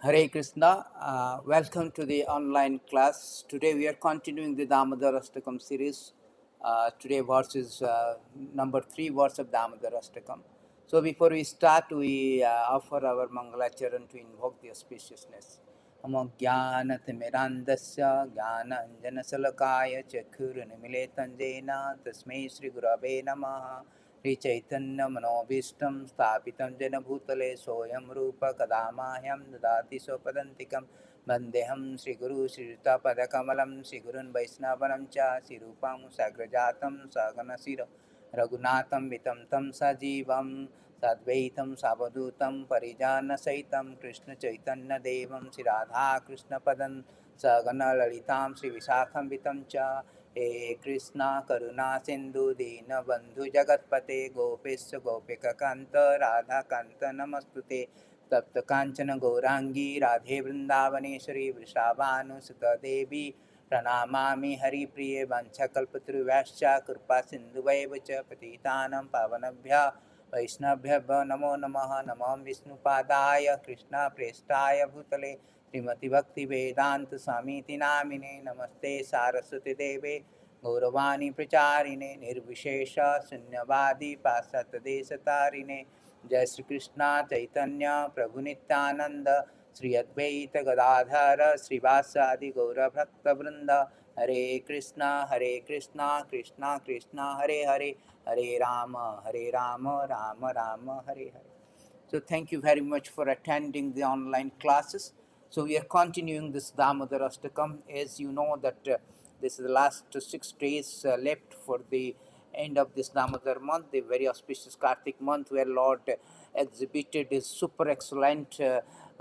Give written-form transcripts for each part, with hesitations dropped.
Hare Krishna, welcome to the online class. Today we are continuing the Damodar Astakam series. Today verse is number 3 verse of Damodar Astakam. So before we start, we offer our Mangalacharan to invoke the auspiciousness. Namo Jnanatimirandasya Jnananjanasalakaya Chakhurunimiletanjena Tasmai Sri Gurave Namaha Sri Chaitanya Manobishtam Sthapitam Jena Bhutale Soyam Rupa Kadamahyam Dadati Sopadantikam Vandeham Sri Guru Sri Yuta Padakamalam Sri Gurun Vaisnavanam Cha Sri Rupam Sagrajatam Sagana Sira Raghunatham Vitam Tam Sajivam Sadvaitam Savadutam Parijana Saitam Krishna Chaitanya Devam Sri Radha Krishna Padan Sagana Lalitam Sri Visakham Vitam Cha हे कृष्णा करुणा सिंधु दीन बंधु जगतपते गोपेश गोपिका कांत राधा कांत नमस्तुते तप्त कांचन गौरांगी राधे वृंदावनेश्वरी वृषाभानुसुत देवी प्रणमामि हरिप्रिये वंशकल्पतरुभ्यश्च कृपा सिन्धुभैव च पतितानां पावनेभ्यः वैष्णवेभ्यो नमो नमः नमो विष्णुपादाय कृष्णप्रेष्ठाय भूतले श्रीमती भक्ति वेदांत स्वामी नामिने नमस्ते सारस्वती देवे गौरवाणी प्रचारिणे निर्विशेष शून्यवादी पाश्चात्य देशतारिणे जय श्री कृष्णा चैतन्य प्रभु नित्यानंद श्री अद्वैत गदाधर श्रीवासादि गौरभक्त वृंद हरे Krishna Krishna Krishna Hare Hare Hare Ram Ram Ram Hare Hare. So thank you very much for attending the online classes. So we are continuing this Damodar Astakam. As you know that this is the last 6 days left for the end of this Damodar month, the very auspicious Kartik month, where Lord exhibited his super excellent,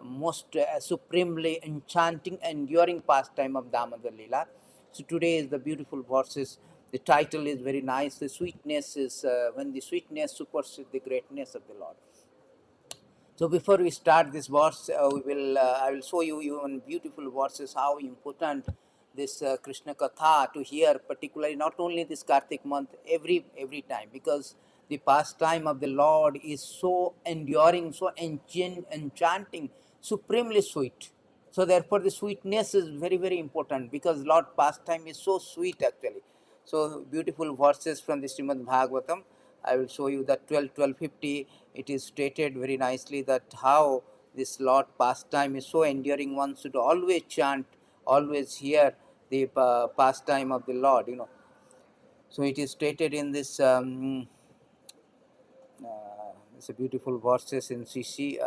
most supremely enchanting, enduring pastime of Damodar Leela. So today is the beautiful verses. The title is very nice. The sweetness is when the sweetness supersedes the greatness of the Lord. So before we start this verse, I will show you even beautiful verses how important this Krishna Katha to hear, particularly not only this Kartik month, every time, because the pastime of the Lord is so enduring, so enchanting, supremely sweet. So therefore, the sweetness is very important because Lord pastime is so sweet actually. So beautiful verses from the Srimad Bhagavatam. I will show you that 12:50. It is stated very nicely that how this Lord pastime is so enduring. One should always chant, always hear the pastime of the Lord. So it is stated in this. It's a beautiful verses in CC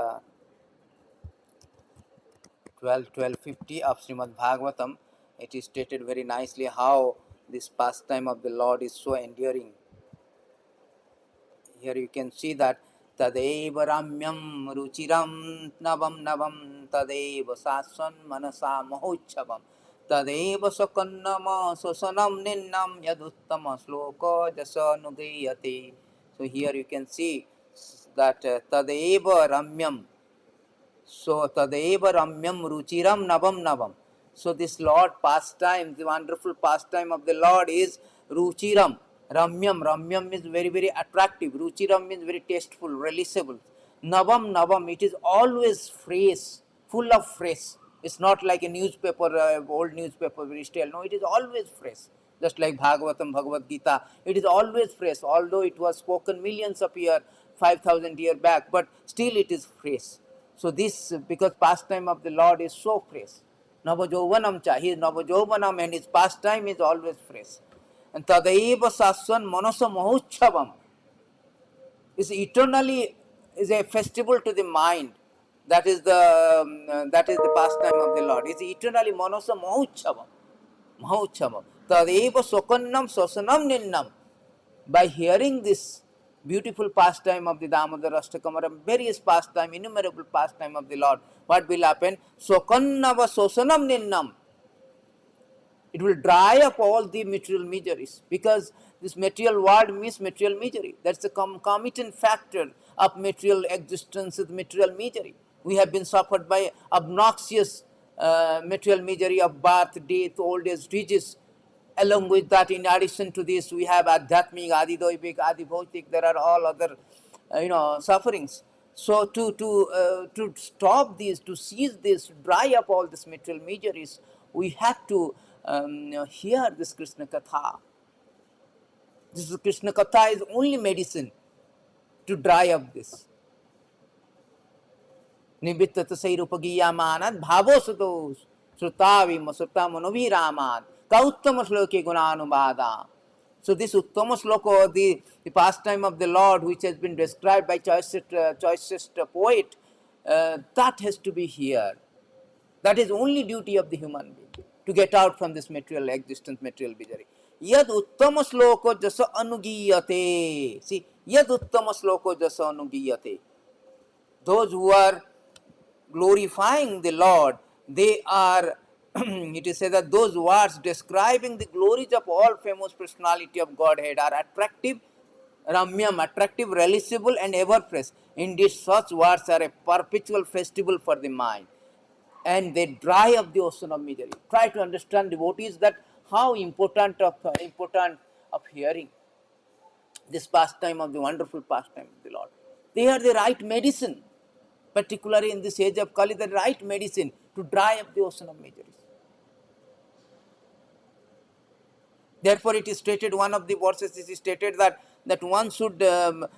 12:50 of Srimad Bhagavatam. It is stated very nicely how this pastime of the Lord is so enduring. Here you can see that Tadeva Ramyam Ruchiram Navam Tadeva Saswan Manasa Mahochavam Tadeva Sakannama Sosanam Ninnam Yaduttama Sloka Jasanugayati. So here you can see that Tadeva Ramyam. So Tadeva Ramyam Ruchiram Navam. So this Lord pastime, the wonderful pastime of the Lord is Ruchiram. Ramyam means very attractive. Ruchiram means very tasteful, releasable. Navam, it is always fresh, full of fresh. It's not like a newspaper, old newspaper, very stale. No, it is always fresh. Just like Bhagavatam, Bhagavad Gita, it is always fresh. Although it was spoken millions of years, 5,000 years back, but still it is fresh. So this, because pastime of the Lord is so fresh. Navajovanam cha, he is Navajovanam and his pastime is always fresh. And Tadaiva Saswan Manasa Mahochavam is eternally is a festival to the mind. That is the pastime of the Lord. Is eternally Manasa Mahochavam. Tadaiva Sokannam Sosanam Ninnam. By hearing this beautiful pastime of the Damodar Ashtakam, or various pastime, innumerable pastime of the Lord, what will happen? Sokannava sosanam ninnam. It will dry up all the material miseries, because this material world means material misery. That's the concomitant factor of material existence with material misery. We have been suffered by obnoxious material misery of birth, death, old age, disease. Along with that, in addition to this, we have adhyatmic, adidoibik, adibhautik. There are all other, sufferings. So to stop this, to seize this, to dry up all this material miseries, we have to hear this Krishna Katha. This Krishna Katha is only medicine to dry up this. Nibitta tasairupagiyamanad bhavo sutos srutavim sruta manoviramad kauttama shloke gunanubada. So this Uttama Sloka, the pastime of the Lord, which has been described by choicest poet, that has to be here. That is only duty of the human being, to get out from this material existence, material misery. Yad Uttama Sloko jasa anugiyate. See, Yad Uttama Sloko jasa anugiyate. Those who are glorifying the Lord, they are, it is said that those words describing the glories of all famous personality of Godhead are attractive, ramyam, attractive, relishable and ever fresh. Indeed, such words are a perpetual festival for the mind, and they dry up the ocean of misery. Try to understand, devotees, that how important of hearing this pastime of the wonderful pastime of the Lord. They are the right medicine, particularly in this age of Kali, the right medicine to dry up the ocean of miseries. Therefore, it is stated, one of the verses is stated that one should this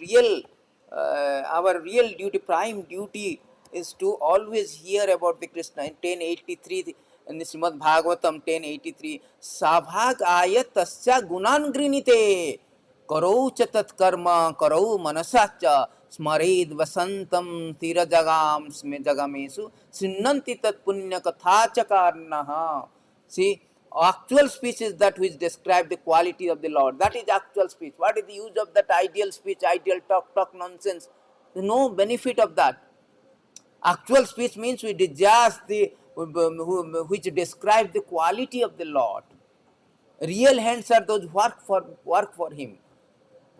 real our real duty, prime duty, is to always hear about the Krishna. In 1083, in the Srimad Bhagavatam 1083, Sabhag ayat tasya gunan grinite करौ च तत्कर्म करौ मनसा च स्मरेद वसंतम तीरजगाम स्मे जगमेषु सिन्नन्ति तत्पुण्य कथा च कारणः. See, actual speech is that which describe the quality of the Lord. That is actual speech. What is the use of that ideal speech, ideal talk nonsense? There is no benefit of that. Actual speech means we just the which describe the quality of the Lord. Real hands are those work for Him.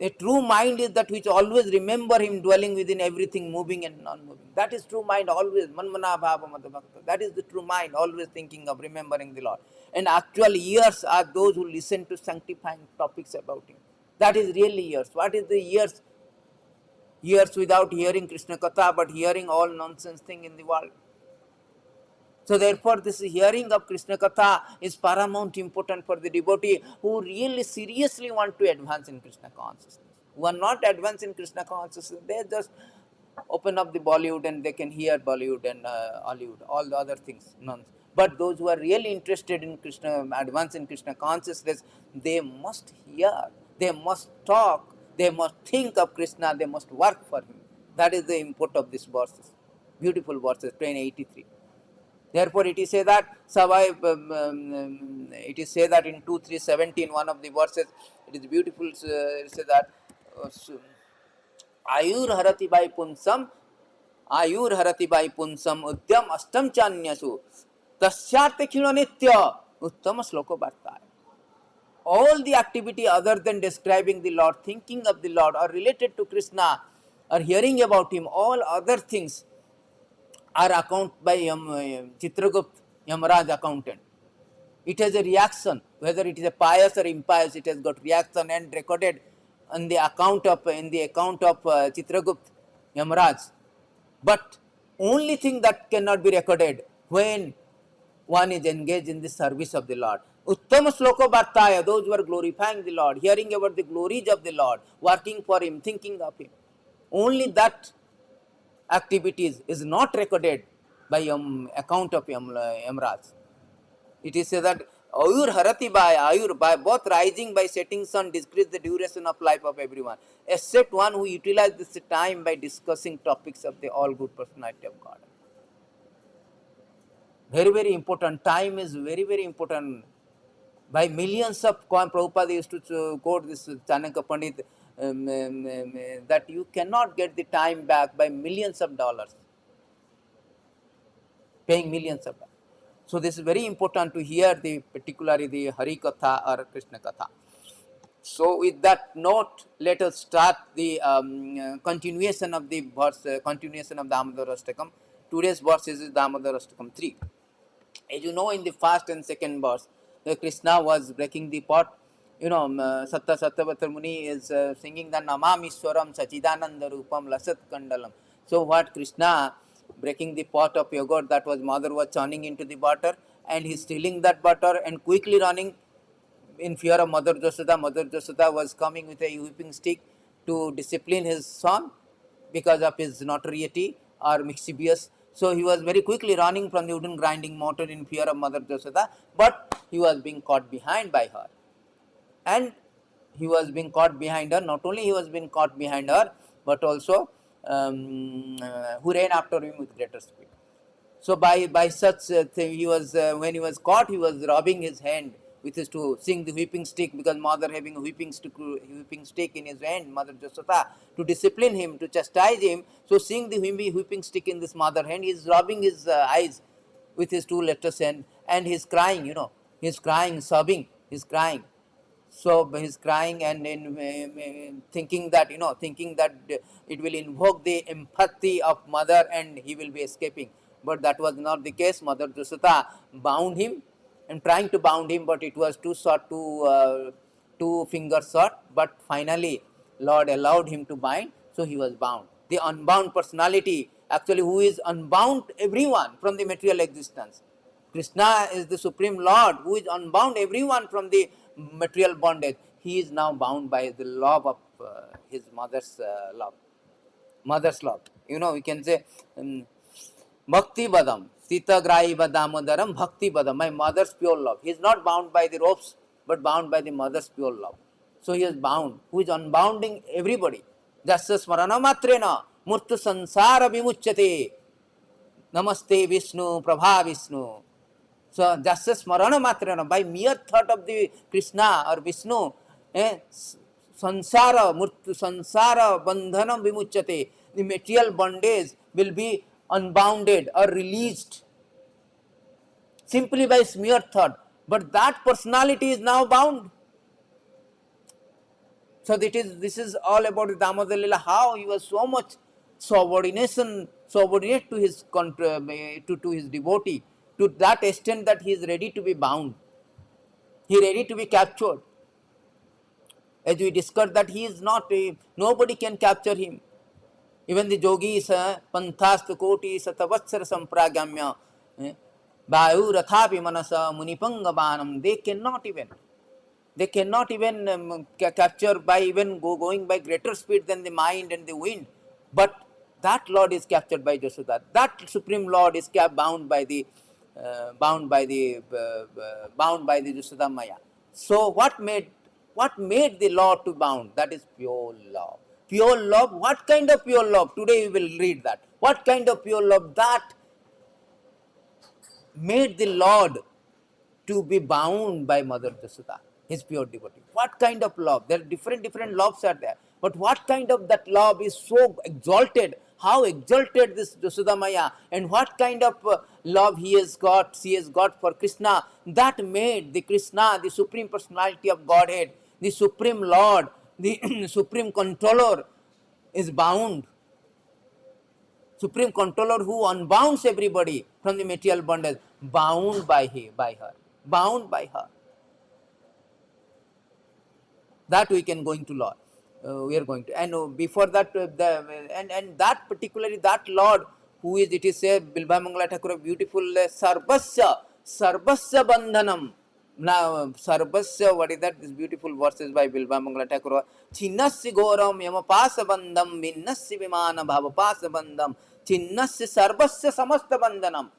A true mind is that which always remember Him dwelling within everything, moving and non-moving. That is true mind always. Manmana bhava madhubhakta. That is the true mind, always thinking of remembering the Lord. And actual ears are those who listen to sanctifying topics about Him. That is really ears. What is the ears? Ears without hearing Krishna Katha, but hearing all nonsense thing in the world. So therefore, this hearing of Krishna Katha is paramount important for the devotee who really seriously want to advance in Krishna consciousness. Who are not advanced in Krishna consciousness, they just open up the Bollywood and they can hear Bollywood and Hollywood, all the other things, nonsense. But those who are really interested in Krishna, advance in Krishna consciousness, they must hear, they must talk, they must think of Krishna, they must work for Him. That is the import of these verses. Beautiful verses, 1083. Therefore, it is said that it is said that in 2:3:17, one of the verses, it is beautiful. It says that Ayur harati by punsam, Ayur harati by punsam, Udyam astam chanyasu, Tasyartha khino nitya, Uttama sloko bharta. All the activity other than describing the Lord, thinking of the Lord, or related to Krishna, or hearing about Him, all other things are accounted by Chitragupt, Yamaraj accountant. It has a reaction, whether it is a pious or impious, it has got reaction and recorded in the account of Chitragupt, Yamaraj. But only thing that cannot be recorded when one is engaged in the service of the Lord. Uttama sloko bhartaya, those who are glorifying the Lord, hearing about the glories of the Lord, working for Him, thinking of Him. Only that activities is not recorded by account of Yamraj. It is said that Ayur harati by both rising by setting sun decrease the duration of life of everyone, except one who utilizes this time by discussing topics of the all good personality of God. Very, very important. Time is very, very important. By millions of Prabhupada used to quote this Chanakya Pandit that you cannot get the time back by millions of dollars, paying millions of dollars. So this is very important to hear particularly the Hari Katha or Krishna Katha. So with that note, let us start the continuation of the verse, continuation of Damodar Ashtakam. Today's verse is Damodar Ashtakam 3. As you know, in the first and second verse, Krishna was breaking the pot Sattavatar Muni is singing the Namamishwaram Sachidananda Rupam Lasat Kandalam. So what Krishna breaking the pot of yogurt, that was mother was churning into the butter, and he's stealing that butter and quickly running in fear of Mother Josoda. Mother Josoda was coming with a whipping stick to discipline his son because of his notoriety or mischievous. So he was very quickly running from the wooden grinding mortar in fear of Mother Josoda, but he was being caught behind by her. And he was being caught behind her. Not only he was being caught behind her, but also who ran after him with greater speed. So by such thing, he was when he was caught, he was rubbing his hand with his to seeing the whipping stick, because mother having a whipping stick in his hand, Mother Jasota, to discipline him, to chastise him. So seeing the whipping stick in this mother hand, he is rubbing his eyes with his two letters hand, and he's crying. He's crying, sobbing. He's crying. So he's crying, and thinking that it will invoke the empathy of mother and he will be escaping. But that was not the case. Mother Jasota bound him and trying to bound him, but it was too short, two fingers short. But finally Lord allowed him to bind, so he was bound. The unbound personality, actually, who is unbound everyone from the material existence. Krishna is the Supreme Lord who is unbound everyone from the material bondage. He is now bound by the love of his mother's love. Mother's love. We can say Bhakti Badam, Sita Grai Badamadaram, Bhakti Badam, my mother's pure love. He is not bound by the ropes, but bound by the mother's pure love. So he is bound, who is unbounding everybody. Jasya Smarana Matrena, Murtu Sansara Vimuchyate, Namaste Vishnu, Prabha Vishnu. So just smarana matrana, by mere thought of the Krishna or Vishnu, sansara murtu sansara bandhanam vimuchyate, the material bondage will be unbounded or released simply by mere thought. But that personality is now bound. So this is all about the Damodar Lila, how he was so much subordinate to his to his devotee, to that extent that he is ready to be bound. He is ready to be captured. As we discussed that he is not, nobody can capture him. Even the yogis, panthast koti satavatsara sampragamya, vayu rathapi manasa munipanga banam, they cannot even capture by even going by greater speed than the mind and the wind. But that Lord is captured by Jasoda. That Supreme Lord is bound by the Jasoda Maya. So what made the Lord to bound? That is pure love. Pure love. What kind of pure love? Today we will read that. What kind of pure love that made the Lord to be bound by Mother Jasoda, his pure devotee? What kind of love? There are different loves are there. But what kind of that love is so exalted? How exalted this Jasoda Maya, and what kind of love she has got for Krishna, that made the Krishna, the Supreme Personality of Godhead, the Supreme Lord, the Supreme Controller, is bound. Supreme Controller who unbounds everybody from the material bondage, bound by her, bound by her. That we can going to Lord. We are going to, and before that, and that particularly that Lord who is, it is said, Bilbha Mangala Thakur, beautiful Sarvasya Bandhanam. Now Sarvasya, what is that? This beautiful verses by Bilbha Mangala Thakur. Chinnasya Goram Yamapasa Bandham, Minnasya Vimana Bhavapasa Bandham, Chinnasya Sarvasya Samasta Bandhanam,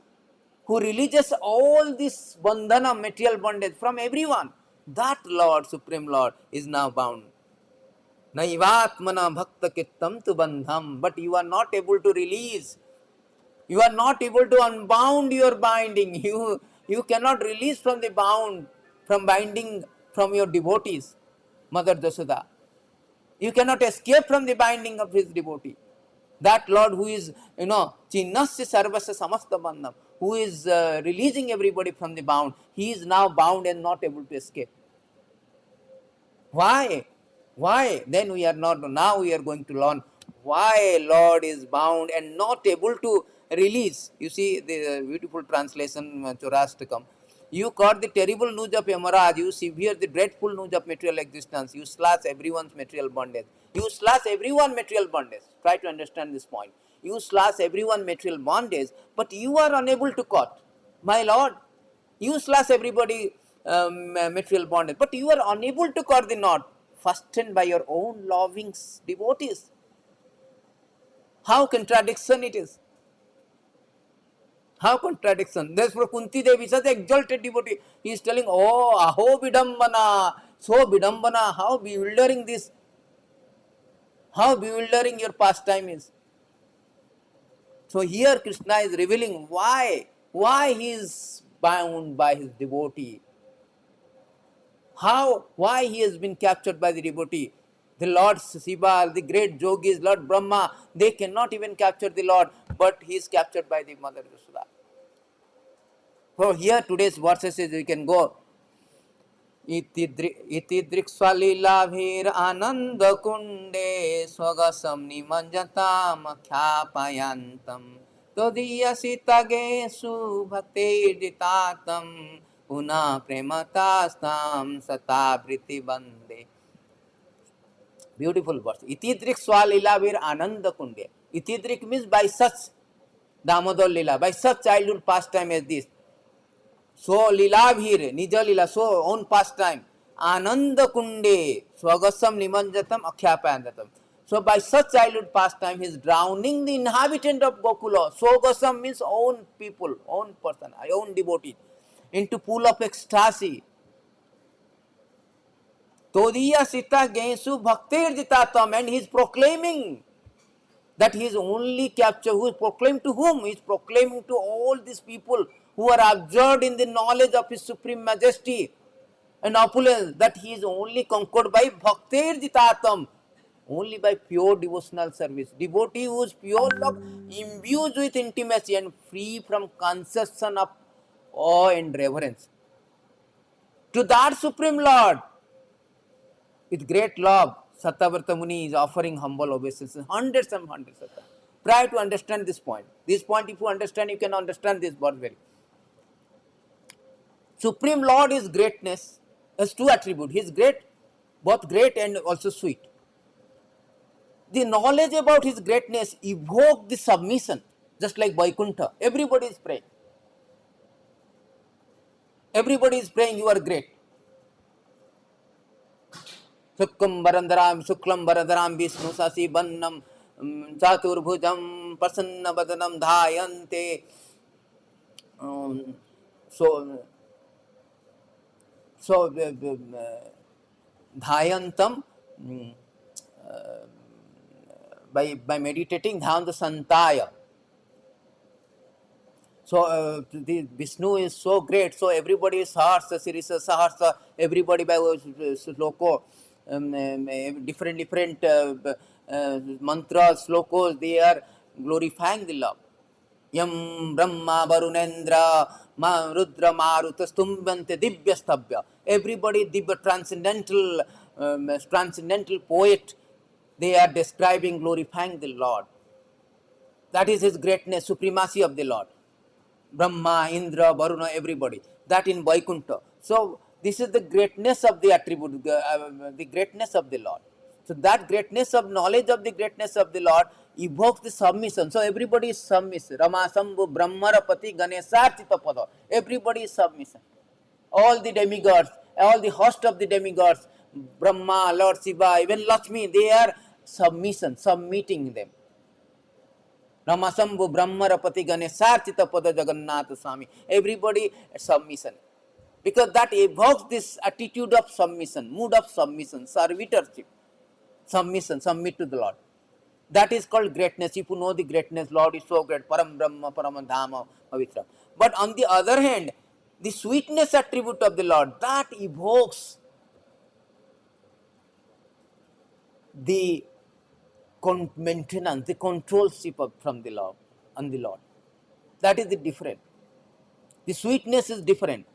who releases all this bandhana, material bondage from everyone. That Lord, Supreme Lord, is now bound. Naivatmana bhakta kittam tu bandham, but you are not able to release. You are not able to unbound your binding. You cannot release from the from binding from your devotees, Mother Jasoda. You cannot escape from the binding of his devotee. That Lord who is, Chinnasya Sarvasya Samasta Bandham, who is releasing everybody from the bound, he is now bound and not able to escape. Why? Why? Then we are not, now we are going to learn why Lord is bound and not able to release. You see the beautiful translation, Chorastakam. You got the terrible news of Yamaraj, you severe the dreadful news of material existence, you slash everyone's material bondage. You slash everyone material bondage. Try to understand this point. You slash everyone material bondage, but you are unable to cut. My Lord, you slash everybody material bondage, but you are unable to cut the knot fastened by your own loving devotees. How contradiction it is. How contradiction? Therefore, Kunti Devi, such exalted devotee, he is telling, oh, aho bidambana, so bidambana, how bewildering this, how bewildering your pastime is. So here Krishna is revealing why he is bound by his devotee. Why he has been captured by the devotee. The Lord Shiva, the great yogis, Lord Brahma, they cannot even capture the Lord, but he is captured by the Mother Yashoda. So here today's verses is we can go. इति दृक्स्वलीलाभिर आनंद कुंडे स्वगसम निमज्जताम ख्यापयन्तम तदीयसितगेषु भक्तिर्जितातम पुनः प्रेमतास्ताम सतावृत्ति बंदे. Beautiful verse. Itidrik swalilavir ananda kunde. Itidrik means by such Damodar Lila, by such childhood pastime as this. So Lilavir, Nija Lila, so own pastime. Ananda kunde swagasam nimanjatam akhyapayandatam. So by such childhood pastime, he is drowning the inhabitant of Gokula. Swagasam means own people, own person, own devotee, into pool of ecstasy. Todiya Sita Gensu Bhaktir Jitatam, and he is proclaiming that he is only captured. Who is proclaimed to whom? He is proclaiming to all these people who are absorbed in the knowledge of his supreme majesty and opulence, that he is only conquered by Bhaktir Jitatam, only by pure devotional service. Devotee who is pure love, imbued with intimacy and free from conception of awe and reverence. To that Supreme Lord, with great love, Sattvavrata Muni is offering humble obeisances, hundreds and hundreds of them. Try to understand this point. This point, if you understand, you can understand this verse very. Supreme Lord is greatness, has two attributes. He is great, both great and also sweet. The knowledge about his greatness evokes the submission, just like Vaikuntha. Everybody is praying. Everybody is praying, you are great. Suklam Varadaram Vishnu Sasi Bannam Chaturbhujam Prasanna Vadanam Dhayante. So Dhayantam, by meditating Dhyananta Santaya. So the Vishnu is so great, so everybody is Saharsa, Sirisa, Saharsa, everybody by Sloko, different mantras, slokos, they are glorifying the Lord. Yam Brahma Varunendra Ma Rudra Maruta Stumbante Divya Stabhya. Everybody, Divya transcendental poet, they are describing, glorifying the Lord. That is his greatness, supremacy of the Lord. Brahma, Indra, Varuna, everybody. That in Vaikuntha. So this is the greatness of the attribute, the greatness of the Lord. So that greatness of knowledge of the greatness of the Lord evokes the submission. So everybody is submissive. Rama Sambhu Brahmarapati Ganesarchita Pada. Everybody is submission. All the demigods, all the host of the demigods, Brahma, Lord Shiva, even Lakshmi, they are submitting them. Ramasambhu Brahmarapati Ganesarchita Pada Jagannath Swami. Everybody submission. Because that evokes this attitude of submission, mood of submission, servitorship. Submission, submit to the Lord. That is called greatness. If you know the greatness, Lord is so great. Param Brahma, Param Dhama, Pavitra. But on the other hand, the sweetness attribute of the Lord, that evokes the maintenance, the controlship from the Lord on the Lord. That is the different. The sweetness is different.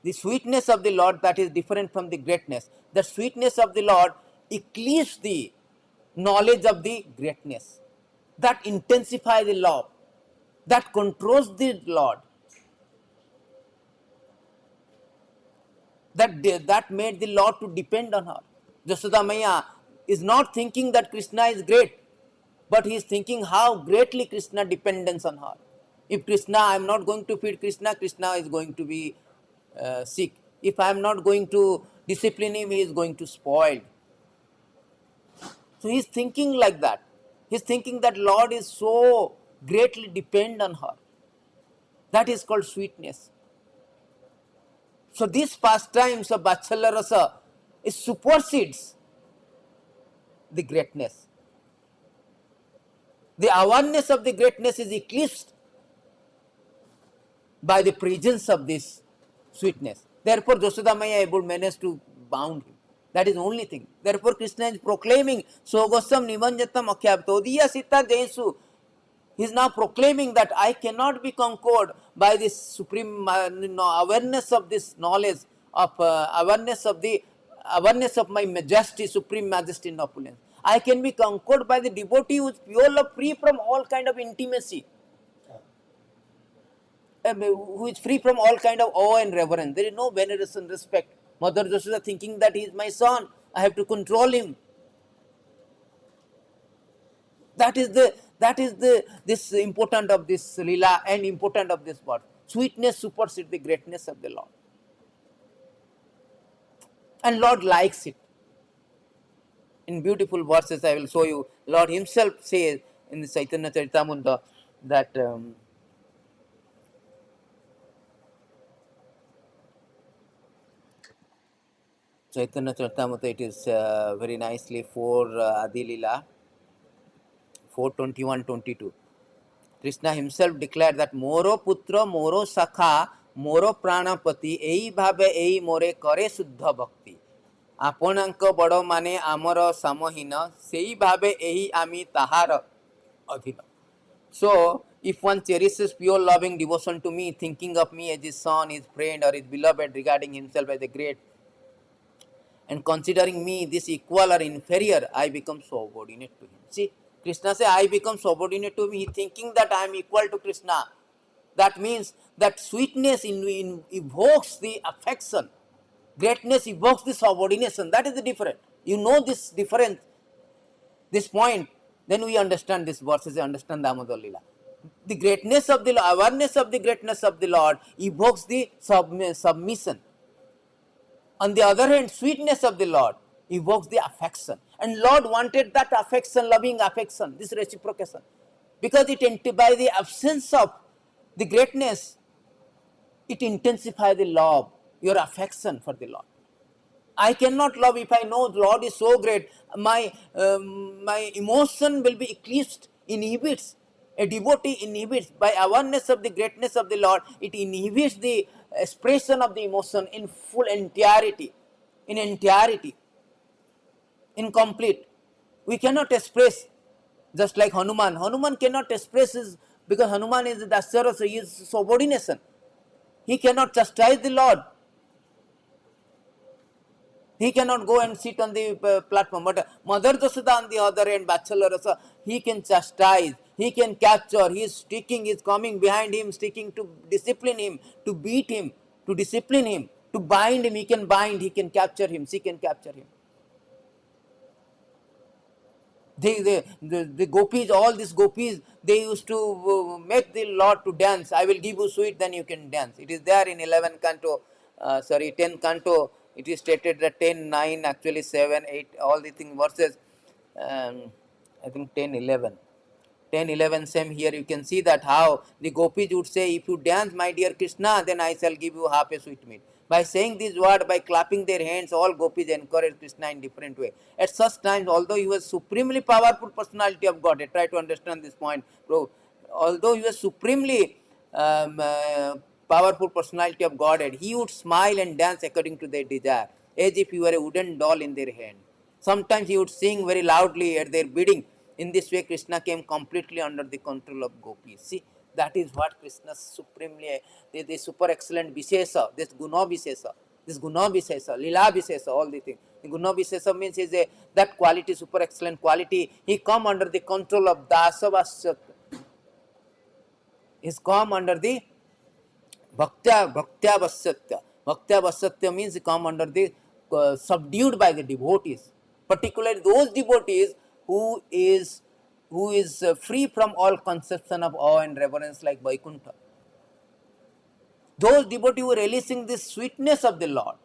The sweetness of the Lord, that is different from the greatness. The sweetness of the Lord eclipses the knowledge of the greatness. That intensifies the love. That controls the Lord. that made the Lord to depend on her. Jasoda Maya is not thinking that Krishna is great, but he is thinking how greatly Krishna depends on her. If Krishna, I am not going to feed Krishna, Krishna is going to be sick. If I am not going to discipline him, he is going to spoil. So he is thinking like that. He is thinking that Lord is so greatly depend on her. That is called sweetness. So these pastimes of Vatsalya Rasa, it supersedes the greatness. The awareness of the greatness is eclipsed by the presence of this sweetness. Therefore, Jasoda Maya able manage to bound him. That is the only thing. Therefore, Krishna is proclaiming, Sogosam Nivanjatam Akhyab Todiya Sita Jesu. He is now proclaiming that I cannot be conquered by this supreme awareness of this knowledge, of awareness of my majesty, supreme majesty and opulence. I can be conquered by the devotee who is pure love, free from all kind of intimacy, who is free from all kind of awe and reverence. There is no veneration, respect. Mother Joshua thinking that he is my son, I have to control him. That is the this important of this lila and important of this word. Sweetness supersedes the greatness of the Lord, and Lord likes it. In beautiful verses, I will show you. Lord Himself says in the Chaitanya Charitamrita that. Chaitanya Charitamrita, it is very nicely for Adi Lila 4:21-22. Krishna himself declared that Moro Putra, Moro Sakha, Moro Pranapati, Ei Bhabe Ei More Kare Suddha Bhakti. ଆପଣଙ୍କ ବଡ଼ମାନେ ଆମର ସାମହୀନ ସେଇ ଭାବେ ଏହି ଆମେ ତାହାର ଅଧୀନ. So, if one cherishes pure loving devotion to me, thinking of me as his son, his friend, or his beloved, regarding himself as a great, and considering me this equal or inferior, I become subordinate to him. See, Krishna says, I become subordinate to him. He thinking that I am equal to Krishna. That means that sweetness evokes the affection. Greatness evokes the subordination. That is the difference. You know this difference, this point, then we understand this verses, understand Damodar Lila. The greatness of the awareness of the greatness of the Lord evokes the submission. On the other hand, sweetness of the Lord evokes the affection. And Lord wanted that affection, loving affection, this reciprocation. Because by the absence of the greatness, it intensifies the love, your affection for the Lord. I cannot love if I know the Lord is so great. My emotion will be eclipsed, inhibits. A devotee inhibits by awareness of the greatness of the Lord. It inhibits the expression of the emotion in full entirety, incomplete. We cannot express, just like Hanuman. Hanuman cannot express his, because Hanuman is the Dasyara, so he is subordination. He cannot chastise the Lord. He cannot go and sit on the platform. But Mother Jasoda on the other end, Vatsalya Rasa, he can chastise, he can capture, he is sticking, he is coming behind him, sticking to discipline him, to beat him, to discipline him, to bind him, he can bind, he can capture him, she can capture him. The gopis, all these gopis, they used to make the Lord to dance. I will give you sweet, then you can dance. It is there in 11 canto, 10 canto. It is stated that 10, 9, actually 7, 8, all the thing verses. I think 10, 11. 10, 11, same here. You can see that how the gopis would say, if you dance, my dear Krishna, then I shall give you half a sweetmeat. By saying this word, by clapping their hands, all gopis encourage Krishna in different way. At such times, although he was supremely powerful personality of God, I try to understand this point, bro. Although he was supremely powerful personality of Godhead, he would smile and dance according to their desire, as if he were a wooden doll in their hand. Sometimes he would sing very loudly at their bidding. In this way, Krishna came completely under the control of gopis. See, that is what Krishna supremely, the super excellent Vishesa, this Guna Vishesa, Lila Vishesa, all the things. The Guna Vishesa means is that quality, super excellent quality. He come under the control of Dasavasya. He's come under the Bhaktya Vasyatya. Bhaktya Vasatya means come under the subdued by the devotees, particularly those devotees who is free from all conception of awe and reverence like Vaikuntha. Those devotees who are releasing the sweetness of the Lord,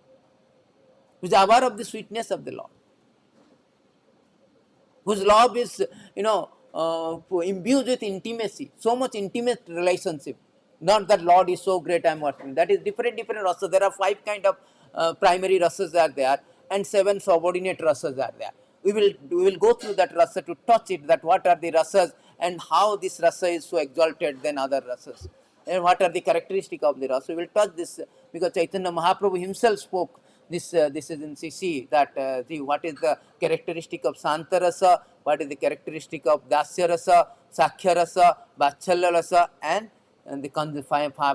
who is aware of the sweetness of the Lord, whose love is, imbued with intimacy, so much intimate relationship. Not that Lord is so great, I am worshiping. That is different rasas. There are 5 kind of primary rasas are there, and 7 subordinate rasas are there. We will go through that rasa to touch it. That what are the rasas and how this rasa is so exalted than other rasas, and what are the characteristic of the rasa. We will touch this because Chaitanya Mahaprabhu himself spoke. This is in CC that what is the characteristic of Santarasa, what is the characteristic of Dasya Rasa, Sakhya Rasa, Vachalya Rasa, and the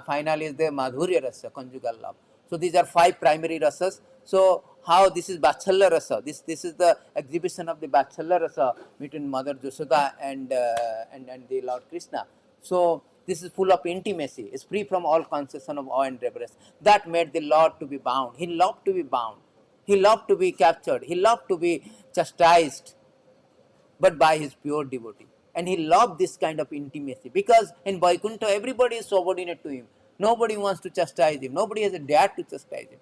final is the Madhurya Rasa, conjugal love. So these are 5 primary rasas. So how this is Vachalya Rasa? This is the exhibition of the Vachalya Rasa between Mother Jasoda and the Lord Krishna. So this is full of intimacy. It's free from all conception of awe and reverence. That made the Lord to be bound. He loved to be bound. He loved to be captured. He loved to be chastised, but by his pure devotee. And he loved this kind of intimacy because in Vaikuntha everybody is subordinate to him. Nobody wants to chastise him. Nobody has a dare to chastise him.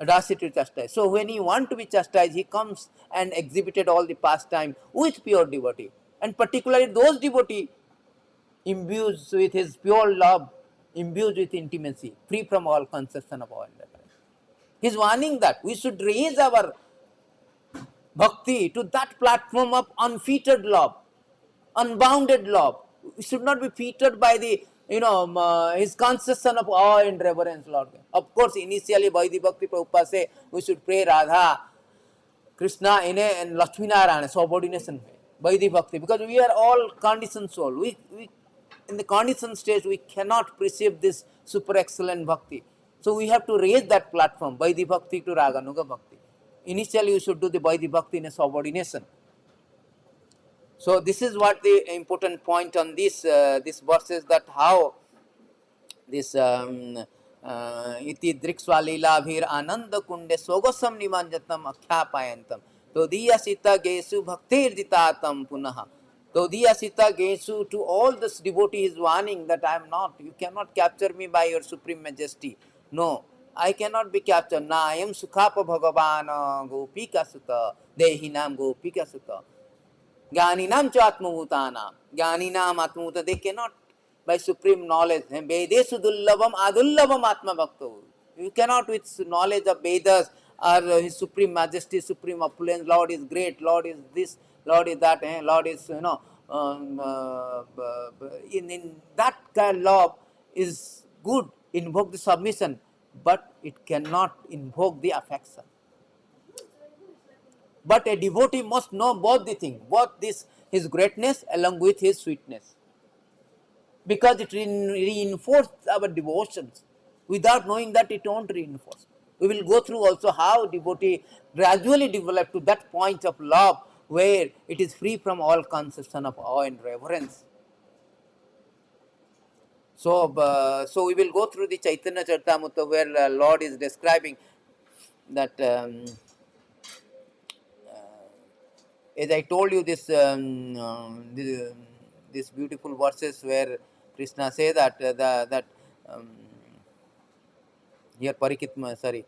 Audacity to chastise. So when he wants to be chastised, he comes and exhibited all the pastime with pure devotee. And particularly those devotees imbues with his pure love, imbues with intimacy, free from all conception of awe and reverence. He is warning that we should raise our bhakti to that platform of unfettered love, unbounded love. We should not be fettered by the his conception of awe and reverence, Lord. Of course, initially Vaidhi Bhakti Prabhupada say we should pray Radha, Krishna in a and Lakshmi Narayana subordination way, Vaidhi Bhakti, because we are all conditioned soul. We in the conditioned stage we cannot perceive this super excellent bhakti. So we have to raise that platform, Vaidhi Bhakti to Raganuga Bhakti. Initially you should do the Vaidhi Bhakti in a subordination. So this is what the important point on this verse is, that how this iti driksva leelabhir ananda kunde sogosam nimanjatam akhyapayantam todiya sita gesu bhaktirditatam punaha. Todiya sita gesu, to all this devotee is warning that I am not, you cannot capture me by your supreme majesty. No, I cannot be captured. Na I am Sukhapa Bhagavana Gopika Sutta Dehinam Gopika Sutta. Jnaninam cha atmabhutanam. Jnaninam atmabhuta. They cannot by supreme knowledge. Vedesu dullabam adullabam atma bhakto. You cannot with knowledge of Vedas or His supreme majesty, supreme opulence. Lord is great. Lord is this. Lord is that. Lord is in that kind of love is good. Invoke the submission, but it cannot invoke the affection. But a devotee must know both the things, both this his greatness along with his sweetness, because it reinforces our devotions. Without knowing that, it won't reinforce. We will go through also how devotee gradually develop to that point of love where it is free from all conception of awe and reverence. So we will go through the Chaitanya Charitamrita where Lord is describing that. As I told you, this beautiful verses where Krishna says that here Parikit, sorry,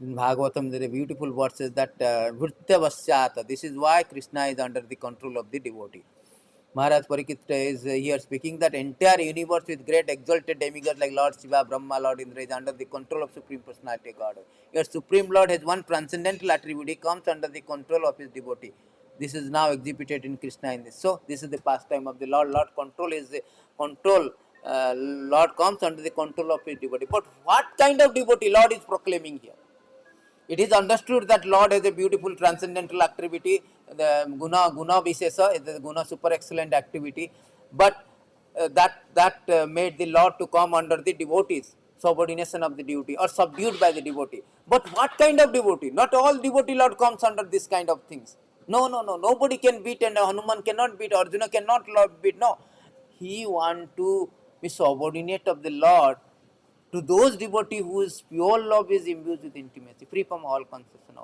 in Bhagavatam there are beautiful verses that Vritya Vasyata. This is why Krishna is under the control of the devotee. Maharaj Parikit is here speaking that entire universe with great exalted demigods like Lord Shiva, Brahma, Lord Indra is under the control of Supreme Personality of God. Your Supreme Lord has one transcendental attribute. He comes under the control of his devotee. This is now exhibited in Krishna in this. So this is the pastime of the Lord. Lord control is the control. Lord comes under the control of his devotee. But what kind of devotee Lord is proclaiming here? It is understood that Lord has a beautiful transcendental activity, the guna visesa, the guna super excellent activity, but that made the Lord to come under the devotees, subordination of the devotee or subdued by the devotee. But what kind of devotee? Not all devotee Lord comes under this kind of things. No, nobody can beat, and Hanuman cannot beat, Arjuna cannot beat. No, he want to be subordinate of the Lord, to those devotees whose pure love is imbued with intimacy, free from all conception of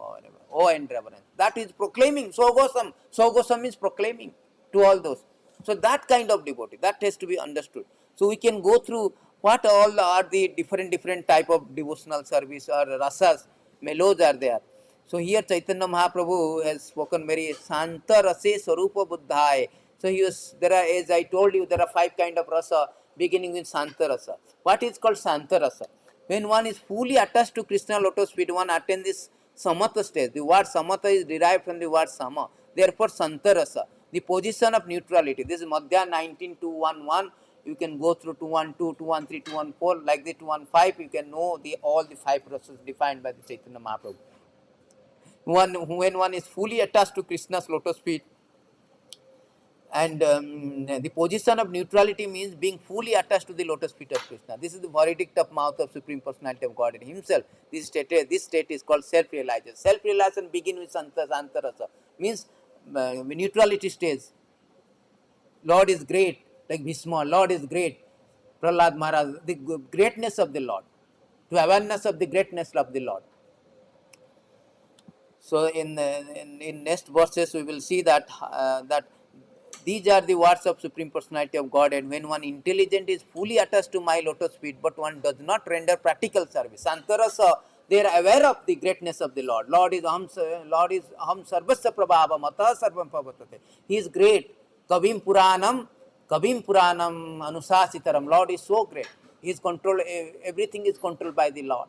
awe and reverence. That is proclaiming. Sogosam. Sogosam is proclaiming to all those. So that kind of devotee, that has to be understood. So we can go through what all are the different type of devotional service or rasas, melodies are there. So here Chaitanya Mahaprabhu has spoken very Santa Rase Swarupa Buddhaya. So he was, there are, as I told you, there are 5 kind of rasa beginning with Santa Rasa. What is called Santa Rasa? When one is fully attached to Krishna lotus feet, one attains this Samatha stage. The word Samatha is derived from the word Sama. Therefore Santa Rasa, the position of neutrality. This is Madhya 19:211. You can go through 212, 213, 214, like the 215. You can know the all the 5 rasas defined by the Chaitanya Mahaprabhu. When one is fully attached to Krishna's lotus feet, and the position of neutrality means being fully attached to the lotus feet of Krishna. This is the verdict of mouth of Supreme Personality of Godhead Himself. This state is called self-realization. Self-realization begins with Santarasa, means neutrality stage. Lord is great, like Bhishma. Lord is great, Prahlad Maharaj. The greatness of the Lord, to awareness of the greatness of the Lord. So in next verses we will see that these are the words of Supreme Personality of God, and when one intelligent is fully attached to my lotus feet, but one does not render practical service. Santarasa, they are aware of the greatness of the Lord. Lord is Aham Sarvasya Prabhava Mata Sarvam Pavatate. He is great. Kavim Puranam Anusasitaram. Lord is so great. He is controlled, everything is controlled by the Lord.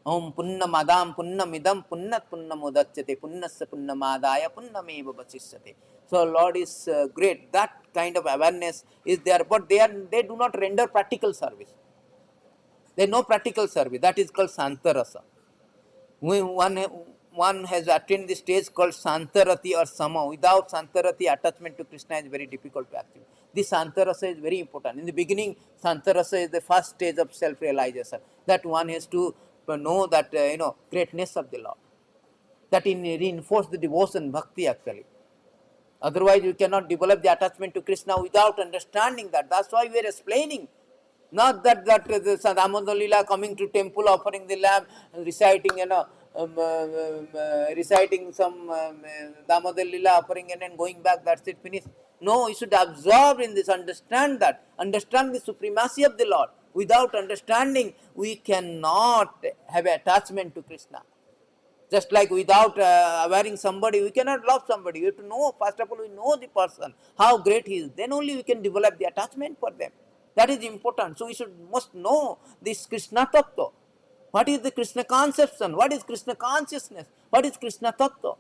Om Punnamadam Punnamidam Punnat Punnamudachyate Punnasya Punnamadaya Punnameva Vachishyate. So Lord is great. That kind of awareness is there, but they do not render practical service. They know practical service. That is called Santarasa. One has attained the stage called Santarati or Sama. Without Santarati, attachment to Krishna is very difficult to achieve. This Santarasa is very important. In the beginning, Santarasa is the first stage of self-realization. That one has to know that greatness of the Lord. That reinforce the devotion, bhakti actually. Otherwise, you cannot develop the attachment to Krishna without understanding that. That's why we are explaining. Not that the Damodar Lila coming to temple, offering the lamb, reciting, reciting some Damodar Lila, offering and then going back. That's it, finished. No, you should absorb in this, understand that, understand the supremacy of the Lord. Without understanding, we cannot have attachment to Krishna. Just like without wearing somebody, we cannot love somebody. We have to know, first of all, we know the person, how great he is. Then only we can develop the attachment for them. That is important. So we must know this Krishna Tattva. What is the Krishna conception? What is Krishna consciousness? What is Krishna Tattva?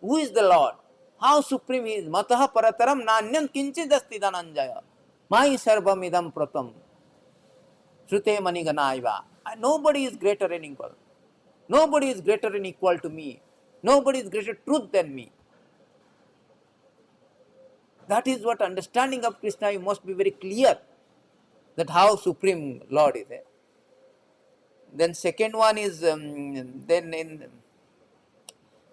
Who is the Lord? How supreme he is? Mataha parataram nanyam kinchid asti dhananjaya. Mai sarvam idam pratam. Shrute maniganaiva. Nobody is greater than equal. Nobody is greater and equal to me. Nobody is greater truth than me. That is what understanding of Krishna, you must be very clear that how supreme Lord is. Then second one is then in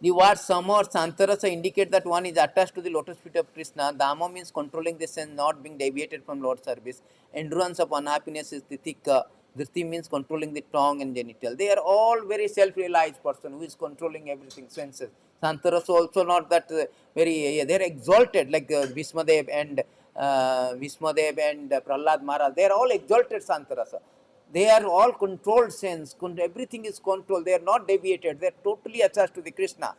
the word Sama or Santarasa indicate that one is attached to the lotus feet of Krishna. Dhamma means controlling the sense, not being deviated from Lord's service. Endurance of unhappiness is Titika. Dhriti means controlling the tongue and genital. They are all very self-realized person who is controlling everything, senses. Santarasa also not that very, they are exalted like Bhismadev and Prahlad Maharaj. They are all exalted Santarasa. They are all controlled sense. Everything is controlled. They are not deviated. They are totally attached to the Krishna.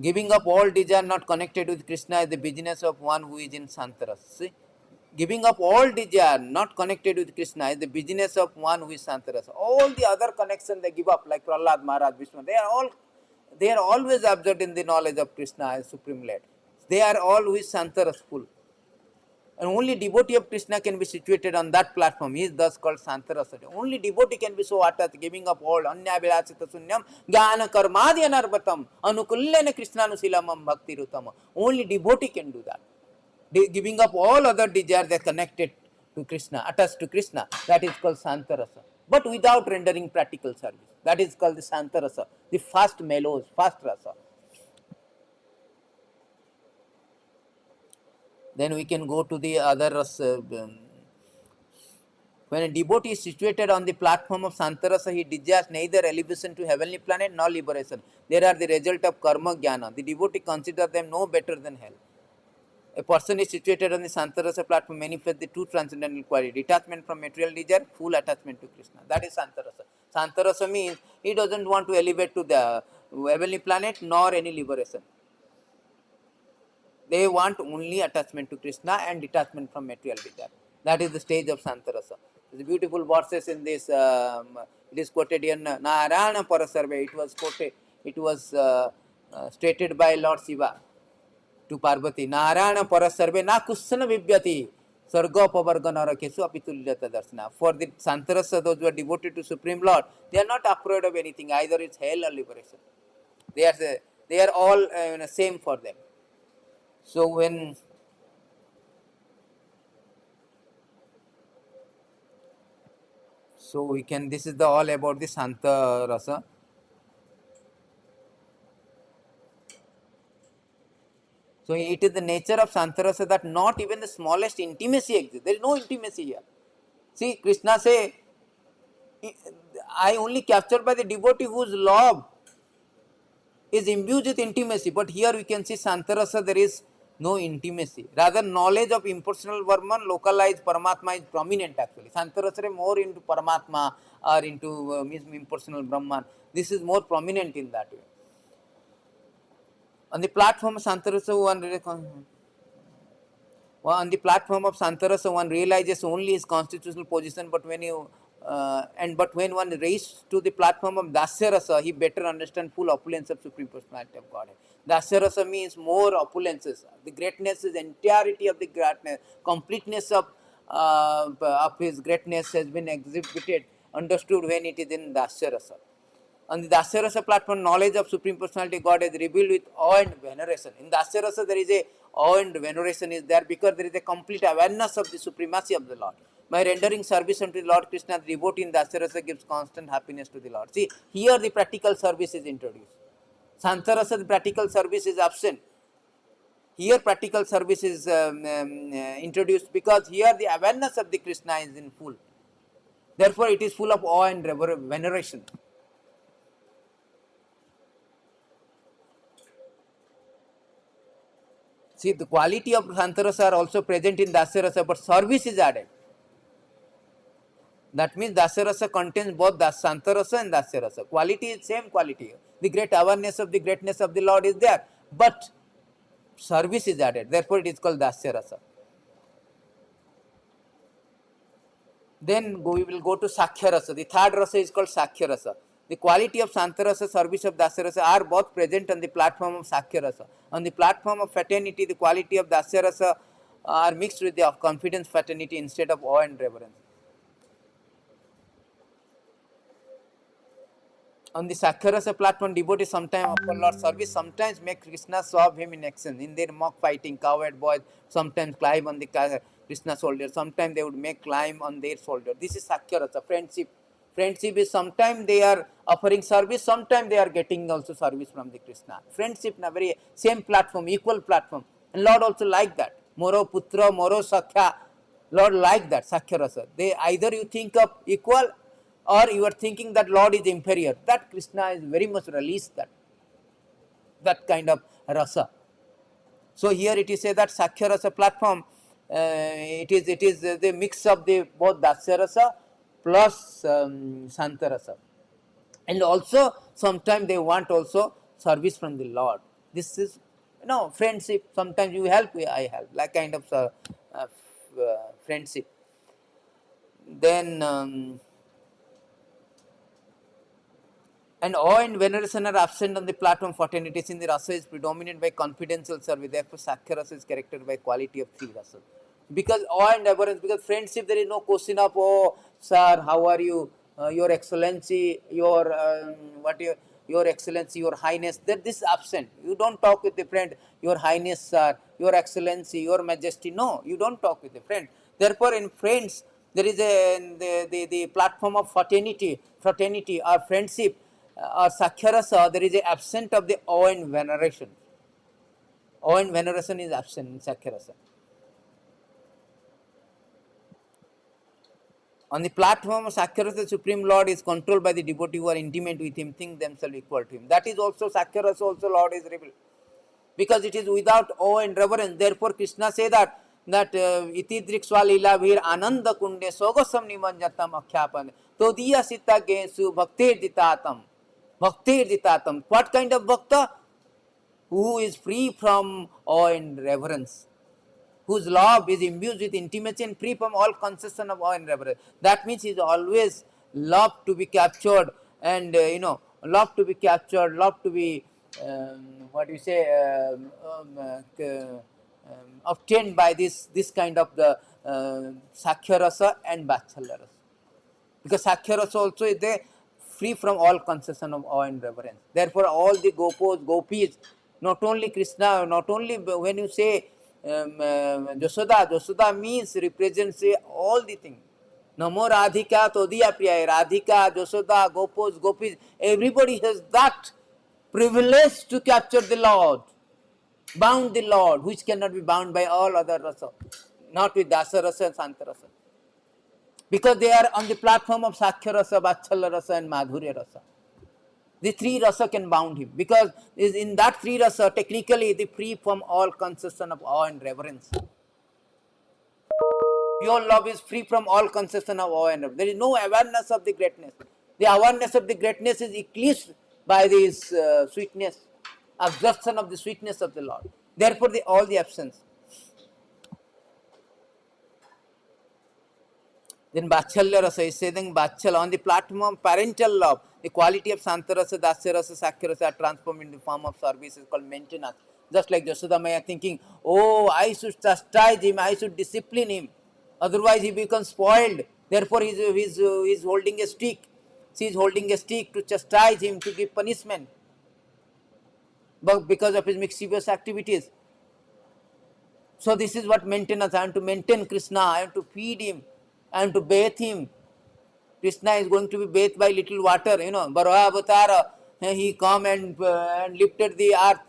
Giving up all desire not connected with Krishna is the business of one who is in Santaras. See? Giving up all desire not connected with Krishna is the business of one who is Santaras. All the other connections they give up, like Prahlad Maharaj, Vishnu, they are always absorbed in the knowledge of Krishna as Supreme Lord. They are all who is Santaras full. And only devotee of Krishna can be situated on that platform. He is thus called Santarasa. Only devotee can be so attached, giving up all anya vilasita sunyam, jnana karmadi anarvatam, anukullena Krishnanusilamam bhakti rutama. Only devotee can do that. Giving up all other desires that are connected to Krishna, attached to Krishna, that is called Santarasa. But without rendering practical service. That is called the Santarasa, the fast mellows, fast rasa. Then we can go to the other when a devotee is situated on the platform of Santarasa, he desires neither elevation to heavenly planet nor liberation. They are the result of karma jnana. The devotee considers them no better than hell. A person is situated on the Santarasa platform manifests the two transcendental quality: detachment from material desire, full attachment to Krishna. That is Santarasa. Santarasa means he doesn't want to elevate to the heavenly planet nor any liberation. They want only attachment to Krishna and detachment from material desire. That is the stage of Santarasa. The beautiful verses in this, it is quoted in Narayana Parasarve. It was quoted, it was stated by Lord Shiva to Parvati. Narayana Parasarve na kusana vibyati sargopavarga narakesu apitulyata darsana. For the Santarasa, those who are devoted to Supreme Lord, they are not afraid of anything, either it's hell or liberation. They are, they are all same for them. So when so we can, this is the all about the Santa Rasa. So it is the nature of Santa Rasa that not even the smallest intimacy exists. There is no intimacy here. See, Krishna say, I only captured by the devotee whose love is imbued with intimacy. But here we can see Santa Rasa, there is no intimacy. Rather, knowledge of impersonal Brahman, localized Paramatma is prominent actually. Santa Rasa is more into Paramatma or into impersonal Brahman. This is more prominent in that way. On the platform of Santarasa, one realizes only his constitutional position. But when you but when one reaches to the platform of Dasyarasa, he better understands full opulence of Supreme Personality of Godhead. Dasyarasa means more opulences. The greatness is entirety of the greatness, completeness of his greatness has been exhibited, understood when it is in Dasyarasa. On the Dasyarasa platform, knowledge of Supreme Personality God is revealed with awe and veneration. In Dasyarasa, there is a awe and veneration is there because there is a complete awareness of the supremacy of the Lord. By rendering service unto the Lord Krishna, the devotee in Dasyarasa gives constant happiness to the Lord. See, here the practical service is introduced. Santarasa, the practical service is absent. Here practical service is introduced because here the awareness of the Krishna is in full. Therefore, it is full of awe and veneration. See, the quality of Santarasa are also present in Dasyarasa, but service is added. That means Dasyarasa contains both Santarasa and Dasyarasa. Quality is same quality. The great awareness of the greatness of the Lord is there, but service is added. Therefore, it is called Dasyarasa. Then we will go to Sakhyarasa. The third rasa is called Sakhyarasa. The quality of Santarasa, service of Dasyarasa are both present on the platform of Sakhyarasa. On the platform of fraternity, the quality of Dasyarasa are mixed with the of confidence fraternity instead of awe and reverence. On the Sakhyarasa platform, devotees sometimes offer Lord service, sometimes make Krishna serve him in action. In their mock fighting, coward boys sometimes climb on the Krishna shoulder, sometimes they would make climb on their shoulder. This is Sakhyarasa, friendship. Friendship is sometimes they are offering service, sometimes they are getting also service from the Krishna. Friendship na very same platform, equal platform. And Lord also like that. Moro putra, moro sakhya. Lord like that, Sakhyarasa. They either you think of equal or you are thinking that Lord is inferior. That Krishna is very much released that kind of rasa. So here it is said that Sakya Rasa platform, it is the mix of the both Dasya Rasa plus Santa Rasa. And also sometimes they want also service from the Lord. This is friendship. Sometimes you help, I help, like kind of friendship. Then and awe and veneration are absent on the platform fraternities in the rasa is predominant by confidential service. Therefore, Sakya rasa is characterized by quality of three rasa. Because awe and reverence, because friendship, there is no question of, oh, sir, how are you? Your Excellency, your Excellency, Your Highness. That this is absent. You don't talk with the friend, Your Highness, sir, Your Excellency, Your Majesty. No, you don't talk with the friend. Therefore, in friends, there is the platform of fraternity or friendship or Sakhyarasa, there is a absent of the awe and veneration. Awe and veneration is absent in Sakhyarasa. On the platform of Sakhyarasa, the Supreme Lord is controlled by the devotee who are intimate with him, think themselves equal to him. That is also Sakhyarasa, also Lord is revealed. Because it is without awe and reverence. Therefore, Krishna say that iti drikswa lila vir ananda kunde sogosam nimanjatam akhyapane todiya sita gesu bhaktir ditatam. Bhaktir ditatam. What kind of bhakta? Who is free from awe and reverence, whose love is imbued with intimacy and free from all concession of awe and reverence. That means he is always love to be captured, and love to be captured, love to be what do you say, obtained by this kind of the Sakhya rasa and Vatsalya rasa. Because Sakhya rasa also is there, free from all concession of awe and reverence. Therefore, all the gopis, not only Krishna, not only when you say Josoda means represents all the things. Namo Radhika Todiya Priya, Radhika, Josoda, gopis, everybody has that privilege to capture the Lord, bound the Lord, which cannot be bound by all other rasa, not with Dasa rasa and Santa rasa. Because they are on the platform of Sakhya rasa, Vatsalya rasa and Madhurya rasa. The three rasa can bound him, because is in that three rasa technically the free from all concession of awe and reverence. Pure love is free from all concession of awe and reverence. There is no awareness of the greatness. The awareness of the greatness is eclipsed by this sweetness, absorption of the sweetness of the Lord. Therefore, all the absence. Then Vatsalya rasa is saying Vatsalya on the platform of parental love. The quality of Santa rasa, Dasya rasa, Sakhya rasa are transformed into the form of service is called maintenance. Just like Jasoda Maya thinking, oh, I should chastise him, I should discipline him. Otherwise, he becomes spoiled. Therefore, he's holding a stick. She is holding a stick to chastise him, to give punishment. But because of his mischievous activities. So this is what maintenance. I am to maintain Krishna, I am to feed him, I am to bathe him. Krishna is going to be bathed by little water, Baraha Avatara, he come and lifted the earth.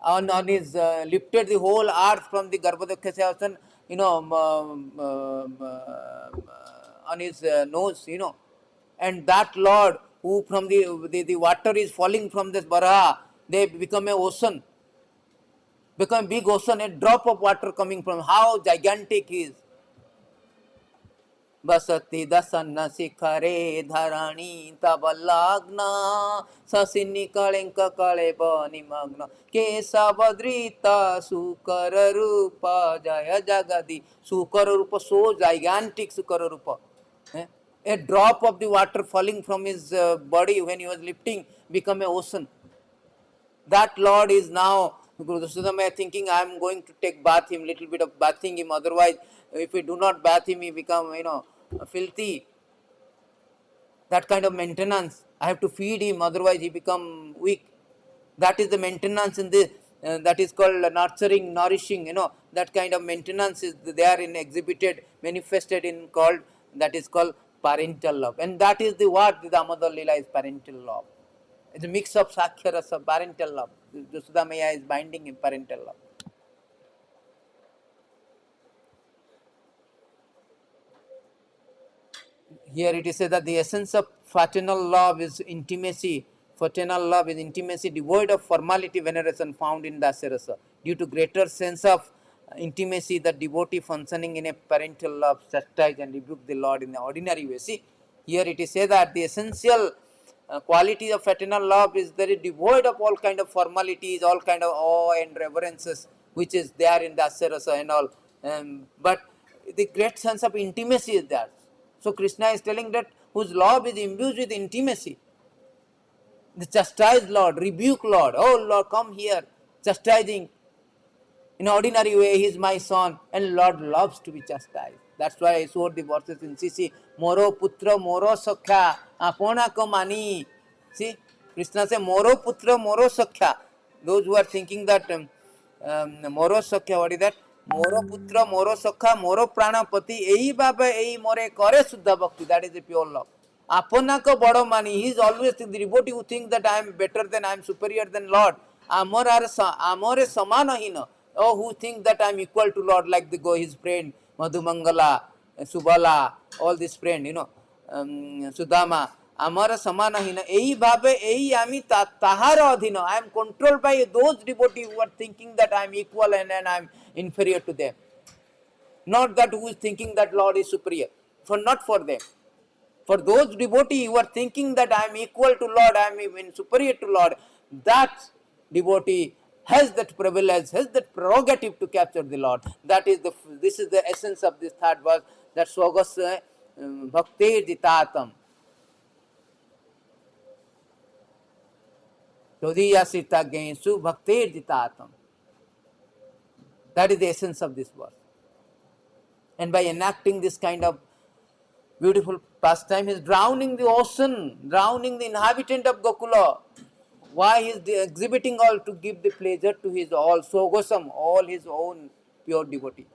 On his lifted the whole earth from the Garbhodakya, on his nose, and that Lord who from the water is falling from this Baraha, they become a ocean, become a big ocean, a drop of water coming from, how gigantic he is. बसती दसन शिखरे धरणी तब लग्न शशि निकलिंक कले निमग्न केशवधृत सुकर रूप जय जगदी सुकर रूप so gigantic सुकर रूप. A drop of the water falling from his body when he was lifting become a ocean. That Lord is now Guru Sudamaya thinking, I am going to take bath him, little bit of bathing him, otherwise if we do not bath him he become filthy. That kind of maintenance, I have to feed him, otherwise he become weak. That is the maintenance in this, that is called nurturing, nourishing, that kind of maintenance is there in exhibited, manifested in called, that is called parental love. And that is the what the Damodar Lila is parental love. It's a mix of Sakhya rasa, parental love. Sudamaya is binding in parental love. Here it is said that the essence of fraternal love is intimacy. Fraternal love is intimacy devoid of formality, veneration found in Dasya rasa. Due to greater sense of intimacy, the devotee functioning in a parental love chastise and rebuke the Lord in the ordinary way. See, here it is said that the essential quality of fraternal love is very devoid of all kind of formalities, all kind of awe and reverences, which is there in Dasya rasa and all. But the great sense of intimacy is there. So Krishna is telling that whose love is imbued with intimacy. The chastised Lord, rebuke Lord, oh Lord, come here, chastising. In ordinary way, he is my son, and Lord loves to be chastised. That's why I showed the verses in CC. Moro putra moro sakha, apona ko mani. See, Krishna says, Moro putra moro sakha. Those who are thinking that moro sakha, what is that? Moro putra moro sakha, moro pranapati, ei baba ei more kare suddha bhakti. That is the pure love. Apona ko bado mani. He is always the devotee who thinks that I am better than, I am superior than Lord. Amore samana hina. Oh, who think that I am equal to Lord, like his friend Madhumangala, Subala, all this friend, Sudama, Amara Samanahina, Ei Babe, Ei Ami Tahara Adhina. I am controlled by those devotees who are thinking that I am equal and I am inferior to them. Not that who is thinking that Lord is superior. Not for them. For those devotees who are thinking that I am equal to Lord, I am even superior to Lord, that devotee has that privilege, has that prerogative to capture the Lord. This is the essence of this third verse, that Swagasya Bhaktir Jitatam. Todiyasita Gensu Bhaktir Jitatam. That is the essence of this verse. And by enacting this kind of beautiful pastime, he is drowning the ocean, drowning the inhabitant of Gokula. Why he is exhibiting all? To give the pleasure to his all Sogosam, all his own pure devotee.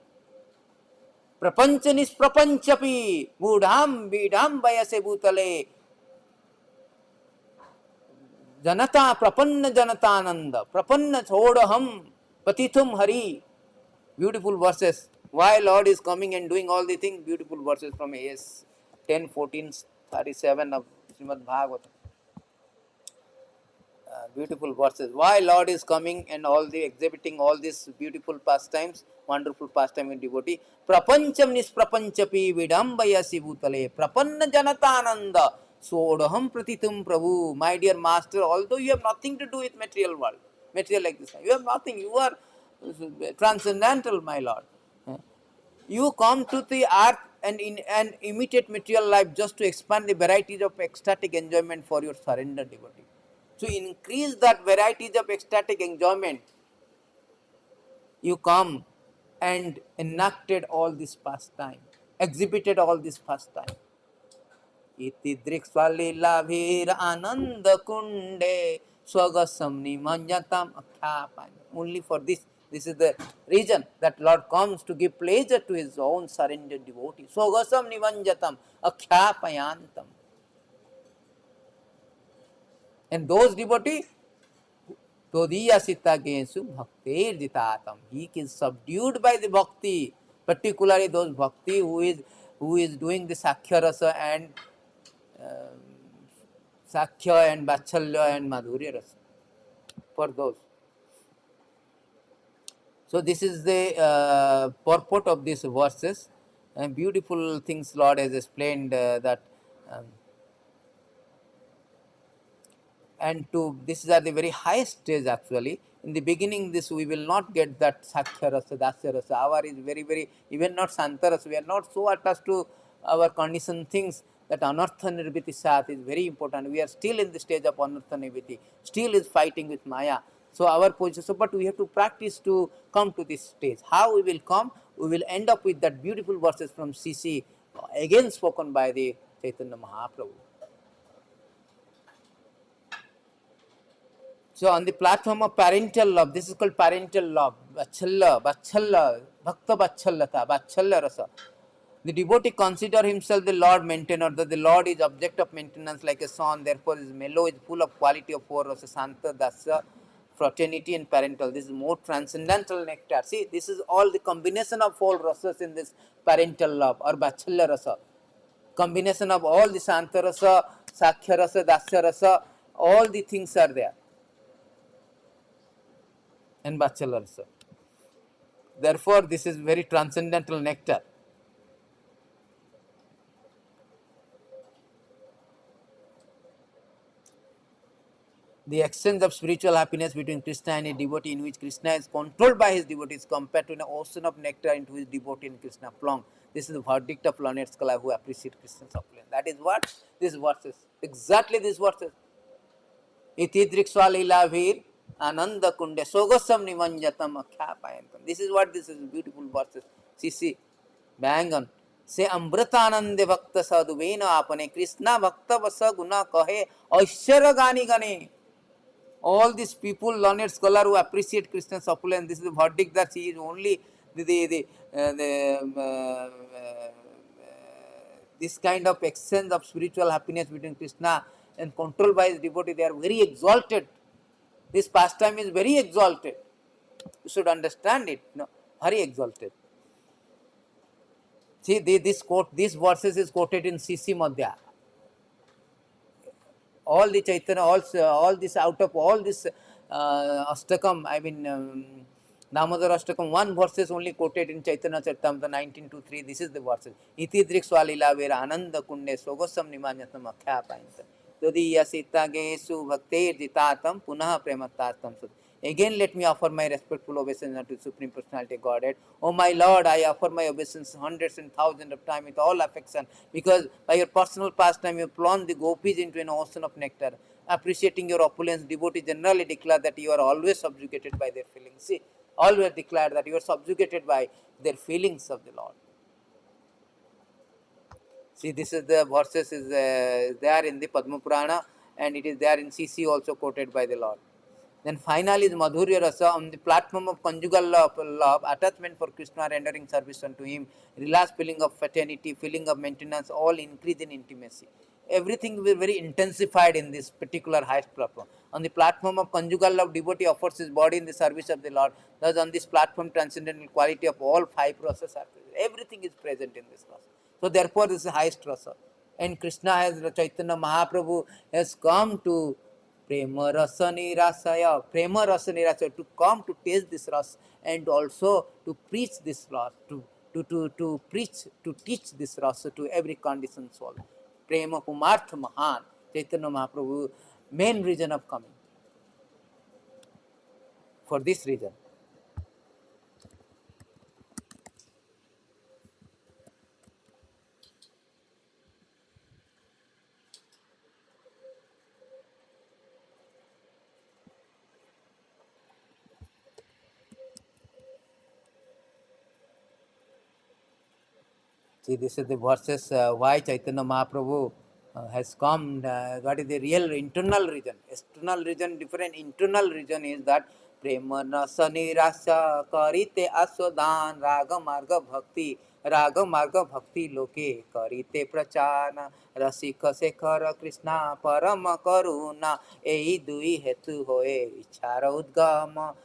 Prapancha nisprapanchapi mudham vidham vayase bhutale janata prapanna janatananda prapanna chodaham patitum hari. Beautiful verses. Why Lord is coming and doing all the things? Beautiful verses from AS 10, 14, 37 of Srimad Bhagavatam. Beautiful verses. Why Lord is coming and all the exhibiting all these beautiful pastimes, wonderful pastime in devotee. Prapancham nisprapanchapi vidambayasi bhutale prapanna janatananda sodaham pratitum prabhu. My dear master, although you have nothing to do with material world, material existence, you have nothing, you are transcendental, my Lord. You come to the earth and imitate material life just to expand the varieties of ecstatic enjoyment for your surrender devotee. To increase that varieties of ecstatic enjoyment, you come and enacted all this pastime, exhibited all this pastime. Iti driksvalilabhir ananda kunde swagasam nimanjatam akhyapanya. Only for this is the reason that Lord comes to give pleasure to his own surrendered devotee. Swagasam nimanjatam akhyapayantam. And those devotees, Todiyasita gensu bhaktir jitatam. He is subdued by the bhakti, particularly those bhakti who is doing the Sakhya Rasa and Sakhya and Vachalya and Madhurya Rasa. For those. So this is the purport of these verses, and beautiful things Lord has explained that um, and to this is at the very highest stage actually. In the beginning this we will not get that Sakhya Rasa, Dasya Rasa. Our is very, very, even not Santa Rasa. We are not so attached to our conditioned things that Anartha Nirviti Sat is very important. We are still in the stage of Anartha Nirviti, still is fighting with Maya. So our position, so, but we have to practice to come to this stage. How we will come? We will end up with that beautiful verses from CC, again spoken by the Chaitanya Mahaprabhu. So on the platform of parental love, this is called parental love, Vachalla, Bhakta Vachallata, Vachalla Rasa. The devotee consider himself the Lord maintainer, that the Lord is object of maintenance like a son, therefore his mellow is full of quality of four rasa, Santa, Dasya, fraternity and parental. This is more transcendental nectar. See, this is all the combination of all rasas in this parental love or Vachalla Rasa. Combination of all the Santa Rasa, Sakhya Rasa, Dasya Rasa, all the things are there. And Vachala Rasa. Therefore, this is very transcendental nectar. The exchange of spiritual happiness between Krishna and a devotee, in which Krishna is controlled by his devotees, compared to an ocean of nectar into which devotee and Krishna plunge. This is the verdict of learned scholar who appreciate Krishna's opulence. That is what this verses, exactly these verses. Iti drikswalilavir ananda kunde sogosam nimanjatam akhyapayantam. This is what this is, beautiful verses. See, bang on. से अमृतानंद भक्त सदुबेन आपने कृष्णा भक्त वस गुना कहे ऐश्वर्य गानी गणे. All these people, learned scholar who appreciate Krishna's opulence, this is the verdict that he is only this kind of exchange of spiritual happiness between Krishna and controlled by his devotee. They are very exalted. This pastime is very exalted. You should understand it. No, very exalted. See, this quote, these verses is quoted in CC Madhya. All the Chaitanya, all this, out of all this Astakam, I mean Damodar Astakam, one verse is only quoted in Chaitanya Charitamrita 1923. This is the verse. Iti drikswalila vera ananda kunde sogosam nimanyatam akhyapayanta. Todiya sita gesu bhaktir jitatam punaha prematartam sut. Again, let me offer my respectful obeisance unto the Supreme Personality of Godhead. Oh my Lord, I offer my obeisance hundreds and thousands of times with all affection, because by your personal pastime you plunge the gopis into an ocean of nectar. Appreciating your opulence, devotees generally declare that you are always subjugated by their feelings. See, always declare that you are subjugated by their feelings of the Lord. See, this is the verses is there in the Padma Purana, and it is there in CC also quoted by the Lord. Then finally, the Madhurya Rasa, on the platform of conjugal love, attachment for Krishna, rendering service unto him, relaxed feeling of fraternity, feeling of maintenance, all increase in intimacy. Everything will be very intensified in this particular highest platform. On the platform of conjugal love, devotee offers his body in the service of the Lord. Thus, on this platform, transcendental quality of all five rasas are present. Everything is present in this rasa. So, therefore, this is the highest rasa. And Krishna has, Chaitanya Mahaprabhu has come to Prema Rasa Nirasaya, Prema Rasa Nirasaya, to come to taste this ras and also to preach this ras, to preach, to teach this rasa to every conditioned soul. Prema Pumartha Mahan, Chaitanya Mahaprabhu, main reason of coming. For this reason. See, this is the verses why Chaitanya Mahaprabhu has come. What is the real internal reason? External reason different. Internal reason is that Prema Nasa Nirasa Karite Aswadan Raga Marga Bhakti Loke Karite Prachana Rasika Sekhara Krishna Parama Karuna Ei Dui Hetu Hoye Ichara Udgama.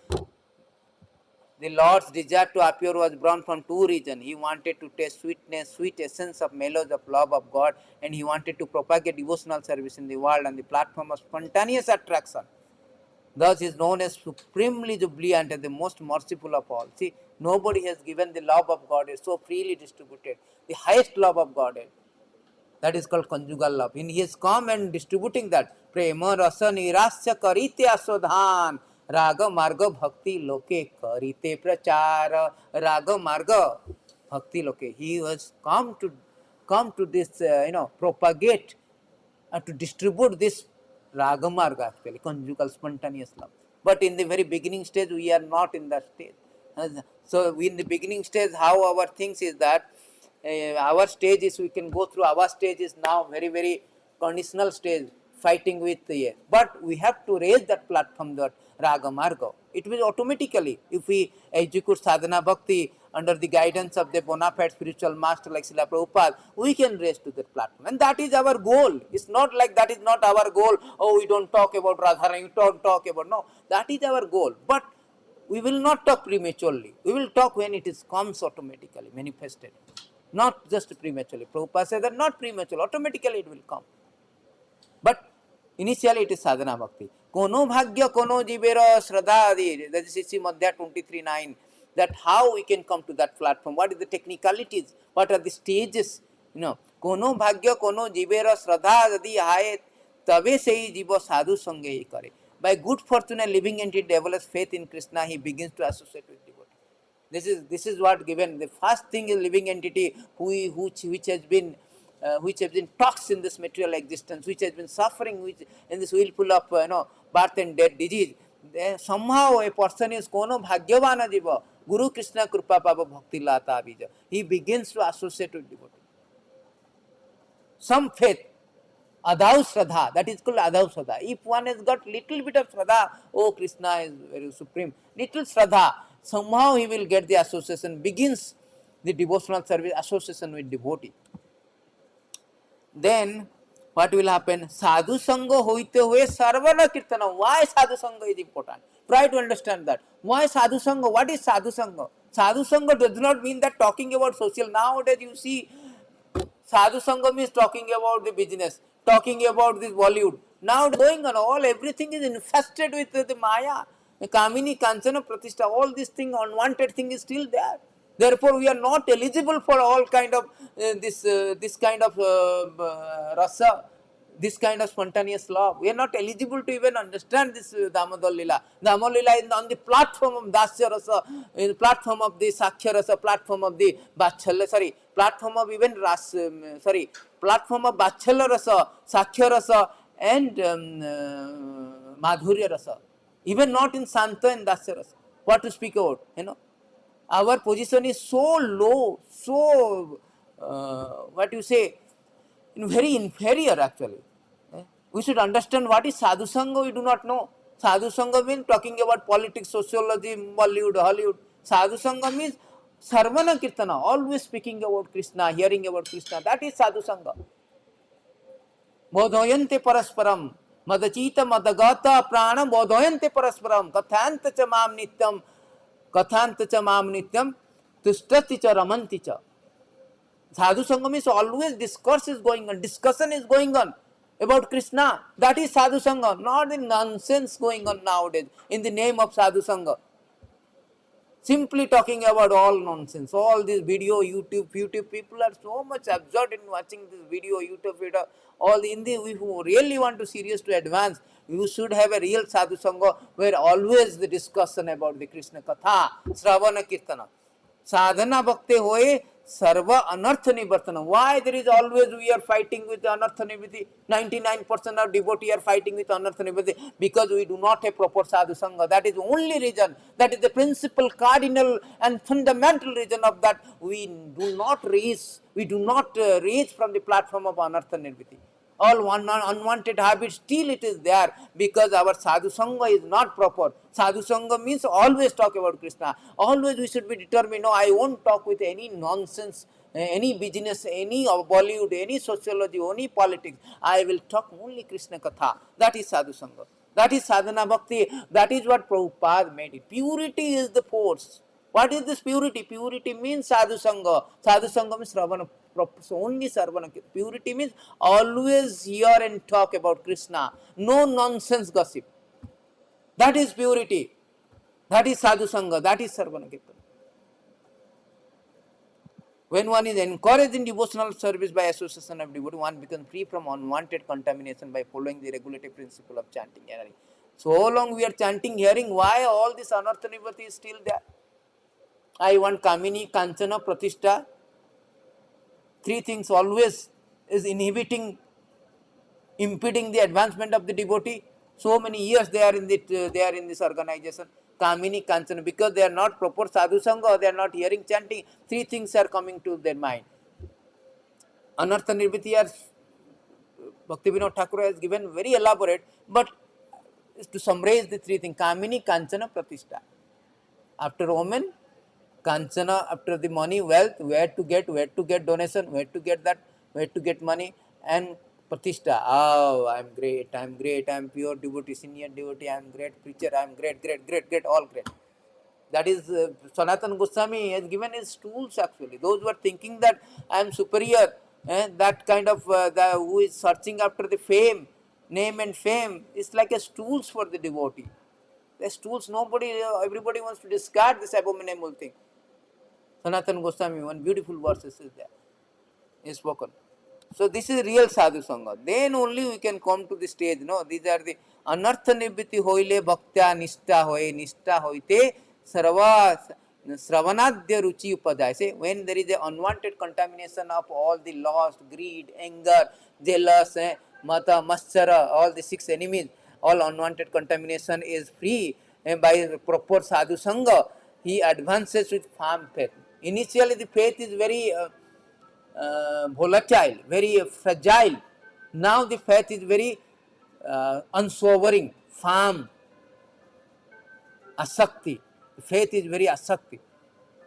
The Lord's desire to appear was born from two reasons. He wanted to taste sweetness, sweet essence of mellows of love of God, and he wanted to propagate devotional service in the world on the platform of spontaneous attraction. Thus, he is known as supremely jubilant and the most merciful of all. See, nobody has given the love of God, is so freely distributed. The highest love of God. That is called conjugal love. In he has come and distributing that. Prema rasa nirasya karite asodhan. Raga marga bhakti loke karite prachara. Raga marga bhakti loke. He has come to this, propagate and to distribute this raga marga, actually, conjugal spontaneous love. But in the very beginning stage, we are not in that stage. So in the beginning stage, how our things is that our stage is, we can go through our stage is now very conditional stage, fighting with the but we have to raise that platform, that raga marga. It will automatically, if we execute sadhana bhakti under the guidance of the bona fide spiritual master like Srila Prabhupada, we can raise to that platform, and that is our goal. It's not like that is not our goal. Oh, we don't talk about Radharani, we don't talk about, no, that is our goal. But we will not talk prematurely. We will talk when it is comes automatically, manifested. Not just prematurely. Prabhupada said that not prematurely, automatically it will come. But initially it is sadhana bhakti. Kono bhagya kono jivera shraddha, that is CC Madhya 23:9. That how we can come to that platform, what is the technicalities, what are the stages, Kono bhagya kono jivera shraddha adi aaye tabe sei jiva sadhu sange hi kare. By good fortune, a living entity develops faith in Krishna, he begins to associate with devotee. This is what given. The first thing is living entity which has been toxed in this material existence, which has been suffering, which in this wheelful of birth and death disease. Somehow a person is kono bhagyavana jiva, Guru Krishna Krupa Papa Bhakti Lata Bija. He begins to associate with devotee. Some faith, Adhav Shraddha, that is called Adhav Shraddha. If one has got little bit of Shraddha, oh Krishna is very supreme, little Shraddha, somehow he will get the association, begins the devotional service, association with devotee. Then what will happen? Sadhu Sangha hoite hue sarvana kirtana. Why Sadhu Sangha is important? Try to understand that. Why Sadhu Sangha? What is Sadhu Sangha? Sadhu Sangha does not mean that talking about social. Nowadays you see Sadhu Sangam is talking about the business, talking about this Bollywood. Now going on, all everything is infested with the Maya, the Kamini, Kanchana, Pratishtha, all this thing, unwanted thing is still there. Therefore, we are not eligible for all kind of this kind of rasa, this kind of spontaneous love. We are not eligible to even understand this Damodar Lila. Damodar Lila is on the platform of Dasya Rasa, in the platform of the Sakya Rasa, platform of the Bachala, sorry, platform of even Ras, platform of Bachala Rasa, Sakya Rasa, and Madhurya Rasa. Even not in Santa and Dasya Rasa. What to speak about, you know? Our position is so low, so what you say, very inferior actually. We should understand what is Sadhu Sangha, we do not know. Sadhu Sangha means talking about politics, sociology, Bollywood, Hollywood. Sadhu Sangha means Sarvana Kirtana, always speaking about Krishna, hearing about Krishna. That is Sadhu Sangha. Bodhoyante parasparam, madachita madagata prana bodhoyante parasparam, kathanta cha mam nityam, kathanta cha mam nityam, tushtati cha ramanti cha. Sadhu Sangam is always discourse is going on, discussion is going on about Krishna. That is Sadhu Sangha, not the nonsense going on nowadays in the name of Sadhu Sangha. Simply talking about all nonsense, all this video, YouTube people are so much absorbed in watching this video, all in the, if you really want to serious to advance, you should have a real Sadhu Sangha where always the discussion about the Krishna Katha, Sravana Kirtana. Sadhana bhakti hoye sarva anartha nivartana. Why there is always we are fighting with anartha nivritti? 99% of devotees are fighting with anartha nivritti because we do not have proper sadhu sangha. That is the only reason. That is the principal, cardinal and fundamental reason of that we do not raise. We do not raise from the platform of anartha nivritti. All one unwanted habits, still it is there because our sadhu sangha is not proper. Sadhu sangha means always talk about Krishna. Always we should be determined, no, I won't talk with any nonsense, any business, any Bollywood, any sociology, any politics. I will talk only Krishna Katha. That is sadhu sangha. That is sadhana bhakti. That is what Prabhupada made it. Purity is the force. What is this purity? Purity means sadhu sangha. Sadhu sangha means Ravana. Only Sarvana. Purity means always hear and talk about Krishna. No nonsense gossip. That is purity. That is sadhu sangha. That is Sarvana Kirtan. When one is encouraged in devotional service by association of devotee, one becomes free from unwanted contamination by following the regulative principle of chanting. So long we are chanting, hearing, why all this anartha nivritti is still there? I want Kamini, Kanchana, Pratishtha. Three things always is inhibiting, impeding the advancement of the devotee. So many years they are in this organization. Kamini, Kanchana, because they are not proper sadhu sangha or they are not hearing chanting. Three things are coming to their mind. Anartha nivritti, Bhaktivinoda Thakur has given very elaborate, but to summarize the three things: Kamini, Kanchana, Pratishtha. After woman, Kanchana, after the money, wealth, where to get donation, where to get that, where to get money, and Pratishtha. Oh, I'm great, I'm pure devotee, senior devotee, I'm great preacher, I'm great, all great. That is, Sanatana Goswami has given his tools actually. Those who are thinking that I am superior, that kind of, who is searching after the fame, name and fame, is like a tools for the devotee. There's tools, everybody wants to discard this abominable thing. Sanatana Goswami, one beautiful verses is there, is spoken. So this is real sadhu sangha. Then only we can come to the stage. No, these are the anartha nivritti hoile bhaktya nishta hoite sarva sravanadya ruchi upadaya. Say, when there is a unwanted contamination of all the lust, greed, anger, jealous, mata, maschara, all the six enemies, all unwanted contamination is free by proper sadhu sangha. He advances with firm faith. Initially the faith is very volatile, very fragile. Now the faith is very unswavering, firm, asakti. Faith is very asakti.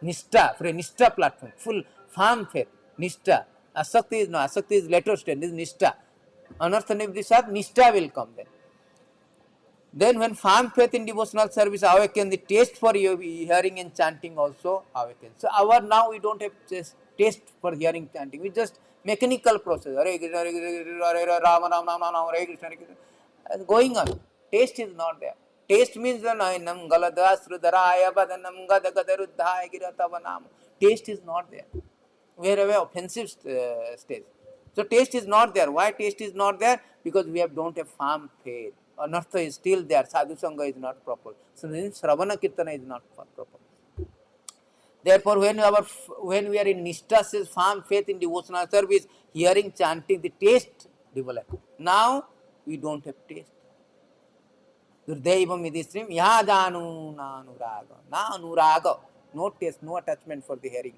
Nishta, for a nishta platform, full, firm faith. Nishta. Asakti is later stage, this is nishta. Anartha nivritti, nishta will come then. Then when firm faith in devotional service awaken, the taste for hearing and chanting also awakens. So our now we don't have just taste for hearing chanting. We just mechanical process. Hare Krishna, Hare Krishna, Hare Hare, Rama, Rama, Rama, Rama, Hare Krishna, Hare Krishna. And going on. Taste is not there. Taste means the nainam galada srudaraya badanam gada gadaruddhaya giratavanam. Taste is not there. We have a offensive stage. So taste is not there. Why taste is not there? Because we don't have firm faith. Anartha is still there. Sadhu Sangha is not proper. So then Sravana Kirtana is not proper. Therefore, when we are in Nishta, says firm faith in devotional service, hearing, chanting, the taste develop. Now we don't have taste. Durdaivam idisrim yadanu nanuraga. Na anuraga. No taste, no attachment for the hearing.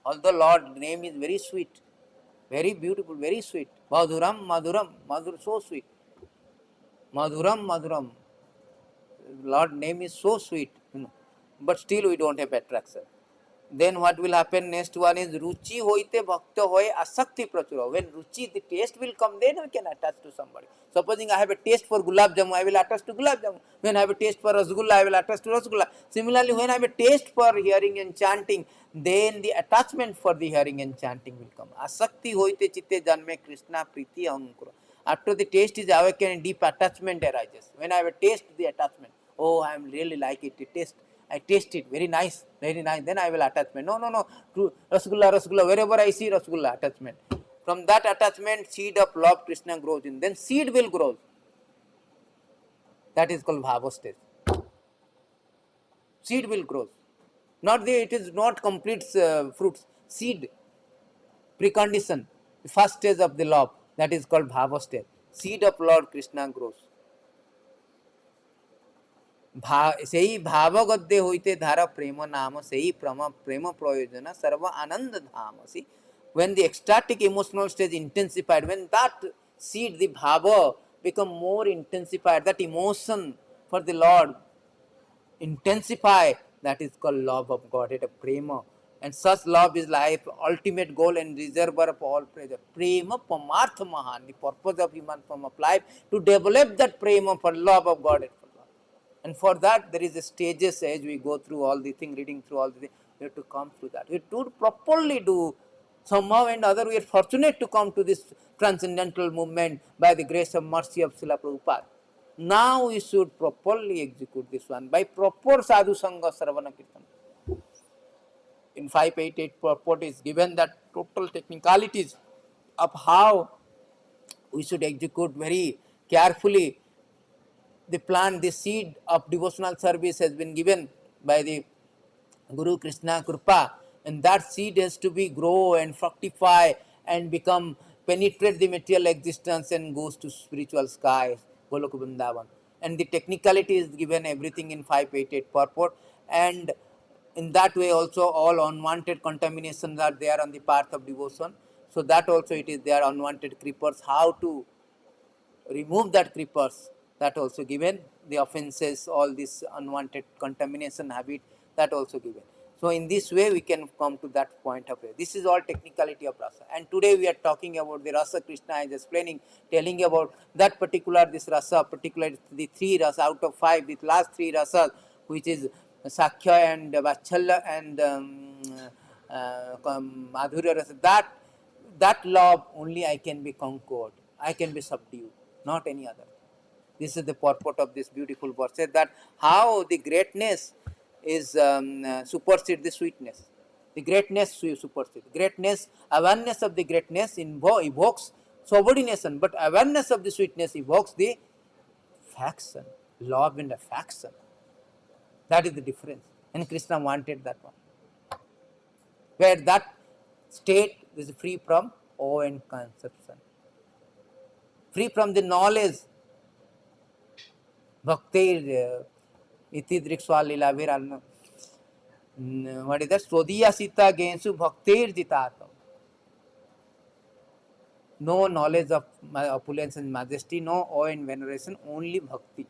Although Lord's name is very sweet, very beautiful, very sweet. Madhuram, Madhuram, Madhur, so sweet. Madhuram, Madhuram. Lord's name is so sweet, but still we don't have attraction. Then what will happen? Next one is ruchi hoite bhakta hoye asakti prachura. When ruchi, the taste will come, then we can attach to somebody. Supposing I have a taste for gulab jamun, I will attach to gulab jamun. When I have a taste for rasgulla, I will attach to rasgulla. Similarly, when I have a taste for hearing and chanting, then the attachment for the hearing and chanting will come. Asakti hoite chitte janme Krishna priti ankura. After the taste is awakened, deep attachment arises. When I have a taste, the attachment. Oh, I am really like it. The taste. I taste it, very nice, very nice. Then I will attachment. No, no, no. To Rasgulla, Rasgulla. Wherever I see Rasgulla, attachment. From that attachment, seed of love Krishna grows in. Then seed will grow. That is called bhava stage. Seed will grow. Not the, it is not complete fruits. Seed, precondition, the first stage of the love. That is called bhava stage. Seed of Lord Krishna grows. সেই ভাবগদ্যে হইতে ধারা প্রেম নাম সেই প্রেম প্রয়োজন সর্ব আনন্দ ধামসি. When the ecstatic emotional stage intensified, when that seed, the bhava, become more intensified, that emotion for the Lord intensify, that is called love of God, it a prema. And such love is life, ultimate goal and reservoir of all pleasure. Prema pamartha mahan, the purpose of human form of life, to develop that prema for love of God. And for that, there is a stages as we go through all the thing, reading through all the thing, we have to come through that. We have to properly do. Somehow and other, we are fortunate to come to this transcendental movement by the grace of mercy of Srila Prabhupada. Now we should properly execute this one by proper sadhu sangha saravana kirtan. In 588 purport is given that total technicalities of how we should execute very carefully the plant, the seed of devotional service has been given by the Guru Krishna Kripa, and that seed has to be grow and fructify and become, penetrate the material existence and goes to spiritual skies, Goloka Vrindavan. And the technicality is given everything in 588 purport, and in that way also all unwanted contaminations are there on the path of devotion. So that also it is there, unwanted creepers, how to remove that creepers, that also given, the offenses, all this unwanted contamination habit, that also given. So in this way we can come to that point of view. This is all technicality of rasa, and today we are talking about the rasa. Krishna is explaining, telling about that particular, this rasa, particularly the three rasa out of five, the last three rasas, which is Sakhya and Vachalya and Madhurya rasa, that love only I can be conquered, I can be subdued, not any other. This is the purport of this beautiful verse, that how the greatness is supersede the sweetness. The greatness supersedes. Greatness, awareness of the greatness evokes subordination, but awareness of the sweetness evokes the faction, love and affection. That is the difference. And Krishna wanted that one. Where that state is free from awe and conception, free from the knowledge. Bhaktir iti drikswa lila viran. What is that? Sodiya sita gensu bhaktir jitata. No knowledge of opulence and majesty, no awe and veneration, only bhakti.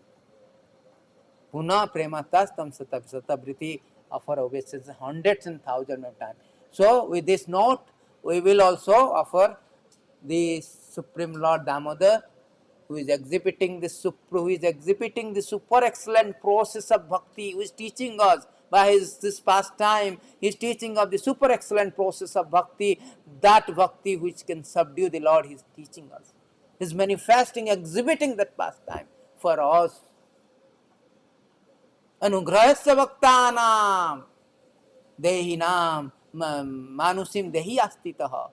Puna prematas tam satabriti offer obeisance hundreds and thousands of times. So with this note, we will also offer the Supreme Lord Damodar who is exhibiting the super excellent process of bhakti, who is teaching us by this pastime. He is teaching of the super excellent process of bhakti, that bhakti which can subdue the Lord. He is teaching us. He is manifesting, exhibiting that pastime for us. Anugrahasya bhaktanam dehinam manusim dehi astitah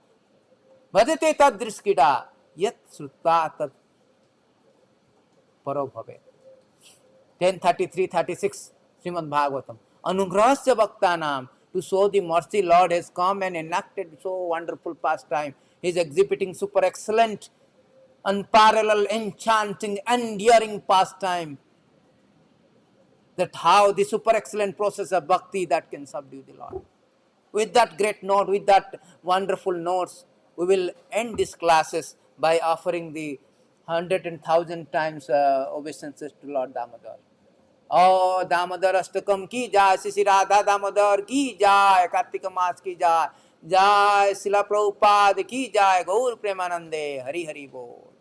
bhajate tadriskida yat srutva tat paro bhave. 10:33-36 Srimad Bhagavatam. Anugrahasya bhaktanam, to show the mercy, Lord has come and enacted so wonderful pastime. He is exhibiting super excellent, unparalleled, enchanting, endearing pastime. That how the super excellent process of bhakti that can subdue the Lord. With that great note, with that wonderful notes, we will end these classes by offering the 100,000 times obeisances to Lord Damodar. ओ दामोदर अष्टकम की जाय, श्री राधा दामोदर की जाय, कार्तिक मास की जाय, जय शिला प्रभुपाद की जाय, गौर प्रेमानंदे, हरि हरि बोल।